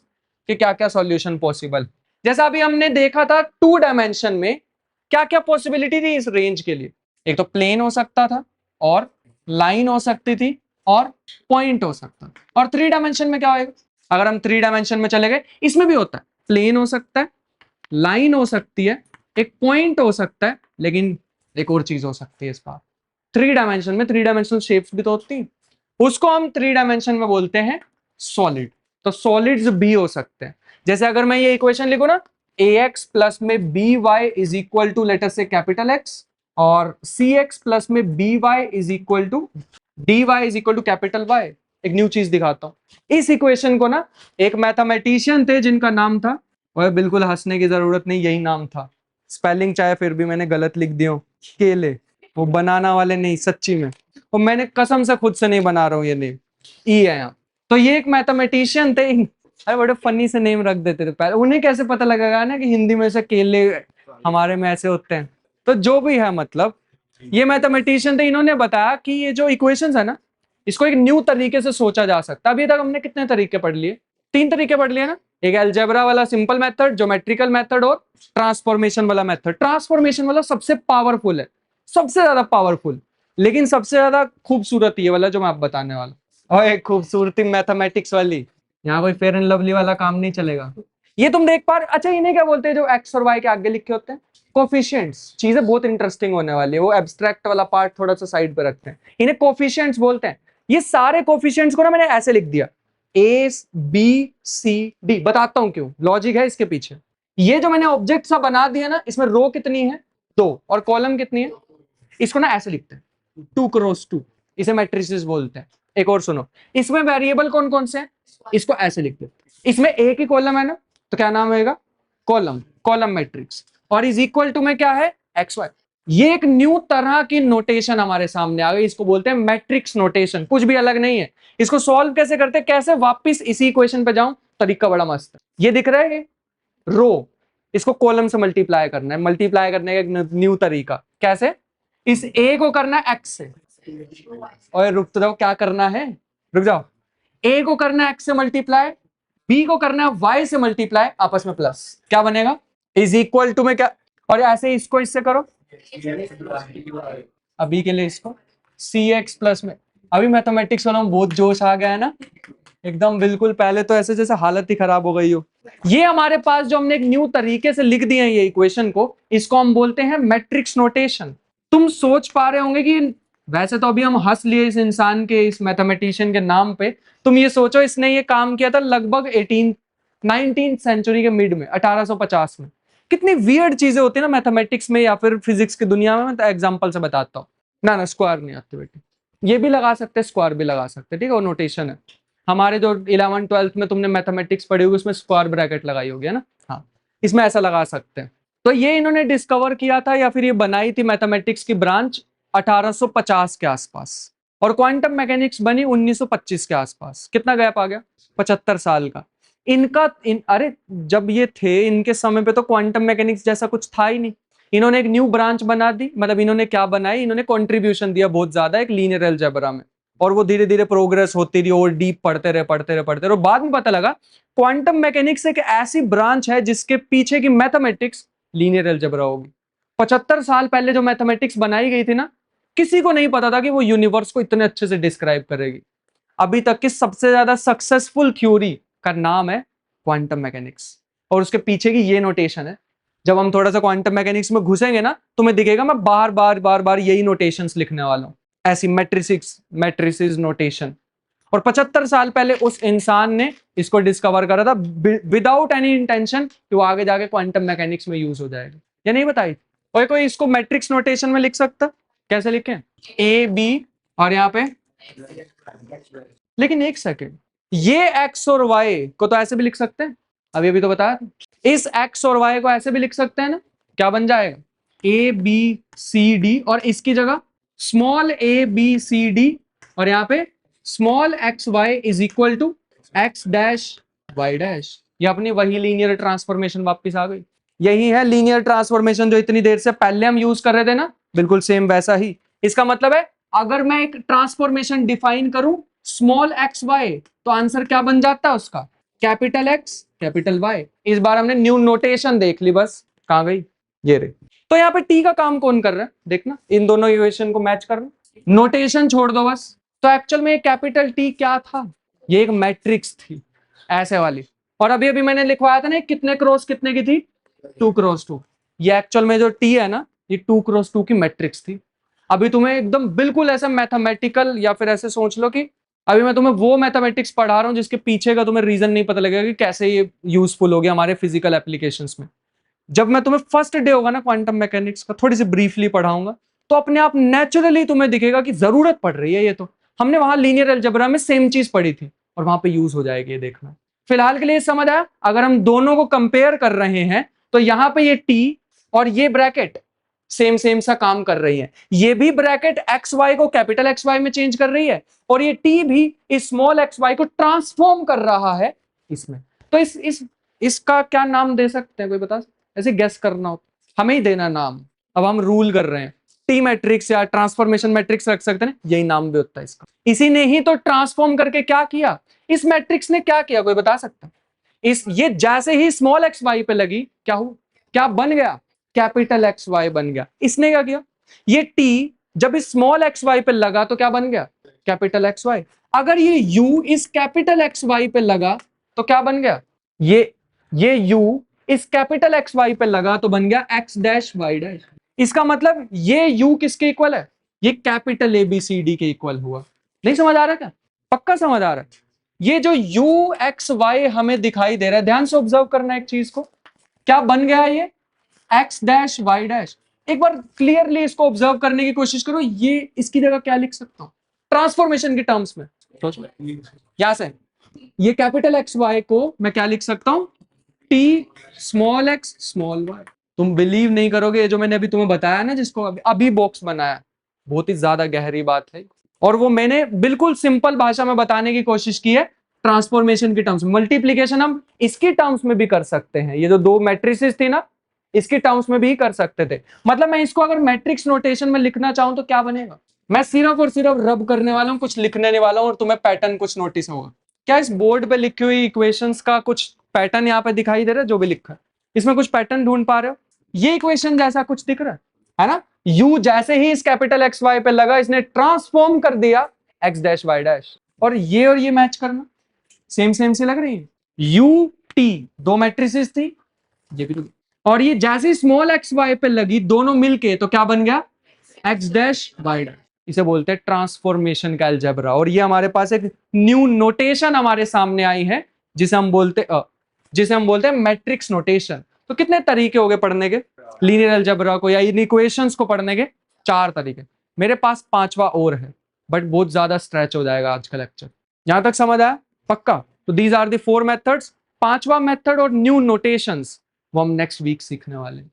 के क्या क्या सॉल्यूशन पॉसिबल। जैसा अभी हमने देखा था 2 डायमेंशन में क्या क्या पॉसिबिलिटी थी इस रेंज के लिए, एक तो प्लेन हो सकता था, और लाइन हो सकती थी, और पॉइंट हो सकता था। और 3 डायमेंशन में क्या होगा, अगर हम 3 डायमेंशन में चले गए, इसमें भी होता है, प्लेन हो सकता है, लाइन हो सकती है, एक पॉइंट हो सकता है, लेकिन एक और चीज हो सकती है इस बार 3 डायमेंशन में, 3 डायमेंशनल शेप्स भी तो होती हैं, उसको हम 3 डायमेंशन में बोलते हैं सॉलिड। तो सॉलिड्स भी हो सकते हैं। जैसे अगर मैं ये इक्वेशन लिखूं ना, ax प्लस में b y is equal to let us say capital X, और सी एक्स प्लस में b y is equal to d y is equal to capital Y. एक न्यू चीज दिखाता हूं, इस इक्वेशन को ना एक मैथमेटिशियन थे जिनका नाम था, और बिल्कुल हंसने की जरूरत नहीं, यही नाम था, स्पेलिंग चाहे फिर भी मैंने गलत लिख दिया, केले, वो बनाना वाले नहीं, सच्ची में, और मैंने कसम से खुद से नहीं बना रहा हूं, ये नेम ई है यहाँ। तो ये एक मैथमेटिशियन थे, अरे बड़े फनी से नेम रख देते थे पहले, उन्हें कैसे पता लगेगा ना कि हिंदी में से केले हमारे में ऐसे होते हैं। तो जो भी है, मतलब ये मैथमेटिशियन थे, इन्होंने बताया कि ये जो इक्वेशंस है ना, इसको एक न्यू तरीके से सोचा जा सकता है। अभी तक हमने कितने तरीके पढ़ लिए, 3 तरीके पढ़ लिए ना, एक अलजेब्रा वाला सिंपल मेथड, ज्योमेट्रिकल मेथड, और ट्रांसफॉर्मेशन वाला मेथड। ट्रांसफॉर्मेशन वाला सबसे पावरफुल है, सबसे ज्यादा पावरफुल, लेकिन सबसे ज्यादा खूबसूरत ये वाला जो मैं आप बताने वाला, और एक खूबसूरती मैथमेटिक्स वाली, यहाँ कोई फेयर एंड लवली वाला काम नहीं चलेगा। ये तुम देख पा रहे, अच्छा इन्हें क्या बोलते हैं जो एक्स और वाई के आगे लिखे होते हैं, कोफिशिएंट्स। चीजें बहुत इंटरेस्टिंग होने वाली है, वो एब्स्ट्रैक्ट वाला पार्ट थोड़ा सा साइड पे रखते हैं, इन्हें कोफिशिएंट्स बोलते हैं। ये सारे कोफिशिएंट्स को ना मैंने ऐसे लिख दिया, ए बी सी डी, बताता हूं क्यों, लॉजिक है इसके पीछे। ये जो मैंने ऑब्जेक्ट सा बना दिया ना, इसमें रो कितनी है 2, और कॉलम कितनी है, इसको ना ऐसे लिखते हैं 2 क्रॉस 2, इसे मैट्रिसेस बोलते हैं। एक और सुनो, इसमें वेरिएबल कौन कौन से हैं, इसको ऐसे लिखते हैं, इसमें एक ही कॉलम है ना, तो क्या नाम होगा, कॉलम, कॉलम मैट्रिक्स, और इज इक्वल टू में क्या है, एक्स वाई। ये एक न्यू तरह की नोटेशन हमारे सामने आ गई, इसको बोलते हैं मैट्रिक्स नोटेशन, कुछ भी अलग नहीं है। इसको सॉल्व कैसे करते हैं, कैसे वापस इसी इक्वेशन पे जाऊं, तरीका बड़ा मस्त है। ये दिख रहा है रो, इसको कॉलम से मल्टीप्लाई करना है, मल्टीप्लाई करने का एक न्यू तरीका, कैसे, इस ए को करना है एक्स से, और रुक तो जाओ, क्या करना है, रुक जाओ, ए को करना है एक्स से मल्टीप्लाई, बी को करना है वाई से मल्टीप्लाई, आपस में प्लस, क्या बनेगा, इज इक्वल टू में क्या, और ऐसे इसको इससे करो, अभी के लिए इसको सी एक्स प्लस में। अभी मैथमेटिक्स वाला बहुत जोश आ गया है ना, एकदम बिल्कुल, पहले तो ऐसे जैसे हालत ही खराब हो गई हो। ये हमारे पास जो हमने एक न्यू तरीके से लिख दिए हैं ये इक्वेशन को, इसको हम बोलते हैं मैट्रिक्स नोटेशन। तुम सोच पा रहे होंगे कि वैसे तो अभी हम हंस लिए इस इंसान के, इस मैथमेटिशियन के नाम पे, तुम ये सोचो इसने ये काम किया था लगभग 19th सेंचुरी के मिड में, 1850 में। कितनी वियर्ड चीजें होती है ना मैथमेटिक्स में या फिर फिजिक्स की दुनिया में। मैं तो एग्जांपल से बताता हूँ ना, स्क्वायर नहीं आती बेटी, ये भी लगा सकते, स्क्वायर भी लगा सकते, ठीक है, वो नोटेशन है। हमारे जो 11th-12th में तुमने मैथमेटिक्स पढ़ी होगी उसमें स्क्वायर ब्रैकेट लगाई होगी, है ना, हाँ, इसमें ऐसा लगा सकते हैं। तो ये इन्होंने डिस्कवर किया था या फिर ये बनाई थी मैथमेटिक्स की ब्रांच 1850 के आसपास, और क्वांटम मैकेनिक्स बनी 1925 के आसपास। कितना गैप आ गया, 75 साल का। अरे जब ये थे इनके समय पे तो क्वांटम मैकेनिक्स जैसा कुछ था ही नहीं, इन्होंने एक न्यू ब्रांच बना दी, मतलब इन्होंने क्या बनाई, इन्होंने कंट्रीब्यूशन दिया बहुत ज्यादा एक लीनियर अलजेब्रा में, और वो धीरे धीरे प्रोग्रेस होती रही, और डीप पढ़ते रहे, और बाद में पता लगा क्वांटम मैकेनिक्स एक ऐसी ब्रांच है जिसके पीछे की मैथमेटिक्स लीनियर अलजेब्रा होगी। 75 साल पहले जो मैथमेटिक्स बनाई गई थी ना, किसी को नहीं पता था कि वो यूनिवर्स को इतने अच्छे से डिस्क्राइब करेगी। अभी तक की सबसे ज्यादा सक्सेसफुल थ्योरी का नाम है क्वांटम मैकेनिक्स, और उसके पीछे की ये नोटेशन है। जब हम थोड़ा सा क्वांटम मैकेनिक्स में घुसेंगे ना, तुम्हें दिखेगा मैं बार बार यही नोटेशंस लिखने वाला हूं, ऐसी मैट्रिसेस नोटेशन। और 75 साल पहले उस इंसान ने इसको डिस्कवर करा था विदाउट एनी इंटेंशन कि वो आगे जाके क्वांटम मैकेनिक्स में यूज हो जाएगा, या नहीं बताई। और कोई इसको मैट्रिक्स नोटेशन में लिख सकता, कैसे लिखें, ए बी, और यहाँ पे, लेकिन एक सेकेंड, ये एक्स और वाई को तो ऐसे भी लिख सकते हैं, अभी तो बताया था। इस एक्स और वाई को ऐसे भी लिख सकते हैं ना, क्या बन जाएगा, ए बी सी डी, और इसकी जगह small a B C d, और यहाँ पे small x y is equal to x dash y dash, ये अपनी वही लीनियर ट्रांसफॉर्मेशन वापस आ गई। यही है लीनियर ट्रांसफॉर्मेशन जो इतनी देर से पहले हम यूज कर रहे थे ना, बिल्कुल सेम वैसा ही। इसका मतलब है अगर मैं एक ट्रांसफॉर्मेशन डिफाइन करूं स्मॉल एक्स वाई, तो आंसर क्या बन जाता है उसका, कैपिटल एक्स कैपिटल वाई। इस बार हमने न्यू नोटेशन देख ली, बस कहां गई, ये रही। तो यहाँ पे टी का काम कौन कर रहा है, देखना इन दोनों इक्वेशन को मैच करना, नोटेशन छोड़ दो बस। तो एक्चुअल में कैपिटल टी क्या था, ये एक मैट्रिक्स थी ऐसे वाली, और अभी अभी मैंने लिखवाया था ना कितने क्रॉस कितने की थी, 2x2। ये एक्चुअल में जो टी है ना, ये 2x2 की मैट्रिक्स थी। अभी तुम्हें एकदम बिल्कुल ऐसा मैथमेटिकल, या फिर ऐसे सोच लो कि अभी मैं तुम्हें वो मैथमेटिक्स पढ़ा रहा हूं जिसके पीछे का तुम्हें रीजन नहीं पता लगेगा कि कैसे ये यूजफुल हो गया हमारे फिजिकल एप्लीकेशंस में। जब मैं तुम्हें फर्स्ट डे होगा ना क्वांटम मैकेनिक्स का, थोड़ी सी ब्रीफली पढ़ाऊंगा, तो अपने आप नेचुरली तुम्हें दिखेगा कि जरूरत पड़ रही है ये, तो हमने वहां लीनियर अलजेब्रा में सेम चीज पढ़ी थी और वहां पे यूज हो जाएगी, ये देखना। फिलहाल के लिए समझ आया। अगर हम दोनों को कंपेयर कर रहे हैं तो यहाँ पे ये टी और ये ब्रैकेट सेम सेम सा काम कर रही है। ये भी ब्रैकेट एक्स वाई को कैपिटल एक्स वाई में चेंज कर रही है, और ये टी भी इस स्मॉल एक्स वाई को ट्रांसफॉर्म कर रहा है इसमें। तो इसका क्या नाम दे सकते हैं, कोई बता सकते? ऐसे गेस करना हो, हमें ही देना नाम। अब हम रूल कर रहे हैं, टी मैट्रिक्स या ट्रांसफॉर्मेशन मैट्रिक्स रख सकते हैं, यही नाम भी होता है इसका। इसी ने ही तो ट्रांसफॉर्म करके क्या किया, इस मैट्रिक्स ने क्या किया, कोई बता सकता? इस ये जैसे ही स्मॉल एक्स वाई पे लगी, क्या हुआ, क्या बन गया, कैपिटल एक्स वाई बन गया। इसने क्या किया, ये टी जब इस स्मॉल एक्स वाई पे लगा तो क्या बन गया, कैपिटल एक्स वाई। अगर ये यू इस कैपिटल एक्स वाई पे लगा तो क्या बन गया, ये यू इस कैपिटल एक्स वाई पे लगा तो बन गया एक्स डैश वाई डैश। इसका मतलब ये यू किसके इक्वल है, ये capital A B C D के इक्वल हुआ। नहीं समझ आ रहा क्या, पक्का समझ आ रहा है? ये जो यू एक्स वाई हमें दिखाई दे रहा है, ध्यान से ऑब्जर्व करना एक चीज को, क्या बन गया ये एक्स डैश वाई डैश। एक बार क्लियरली इसको ऑब्जर्व करने की कोशिश करो, ये इसकी जगह क्या लिख सकता हूं ट्रांसफॉर्मेशन की टर्म्स में, यहां से ये कैपिटल एक्स वाई को मैं क्या लिख सकता हूं, T small x small y. तुम बिलीव नहीं करोगे, ये जो मैंने अभी तुम्हें बताया ना, जिसको अभी बॉक्स बनाया, बहुत ही ज्यादा गहरी बात है, और वो मैंने बिल्कुल सिंपल भाषा में बताने की कोशिश की है ट्रांसफॉर्मेशन की टर्म्स में। मल्टीप्लीकेशन हम इसकी टर्म्स में भी कर सकते हैं, ये जो दो मैट्रिसेस थी ना, इसकी टर्म्स में भी कर सकते थे। मतलब मैं इसको अगर मैट्रिक्स नोटेशन में लिखना चाहूं तो क्या बनेगा, मैं सिर्फ और सिर्फ रब करने वाला हूं, कुछ लिखने नहीं वाला हूं, और तुम्हें पैटर्न कुछ नोटिस होगा। क्या इस बोर्ड पे लिखी हुई इक्वेशंस का कुछ पैटर्न यहाँ पे दिखाई दे रहा है, जो भी लिखा है इसमें कुछ पैटर्न ढूंढ पा रहे हो, ये इक्वेशन जैसा कुछ दिख रहा है ना? u जैसे ही इस कैपिटल एक्स वाई पे लगा, इसने ट्रांसफॉर्म कर दिया एक्स डैश वाई डैश, और ये मैच करना सेम सेम सी लग रही है। u t दो मैट्रिसेस थी, ये भी तो, और ये जैसे स्मॉल एक्स वाई पे लगी दोनों मिलके तो क्या बन गया, एक्स डैश वाई डैश। इसे बोलते हैं ट्रांसफॉर्मेशन का अलजेब्रा। और ये हमारे पास एक न्यू नोटेशन हमारे सामने आई है जिसे हम बोलते हैं मैट्रिक्स नोटेशन। तो कितने तरीके हो गए पढ़ने के लीनियर अलजेब्रा को या इन इक्वेशंस को पढ़ने के, 4 तरीके। मेरे पास 5वां और है, बट बहुत ज्यादा स्ट्रेच हो जाएगा आज का लेक्चर। यहां तक समझ आया पक्का? तो दीज आर द 4 मेथड्स। 5वां मेथड और न्यू नोटेशंस वो हम नेक्स्ट वीक सीखने वाले हैं।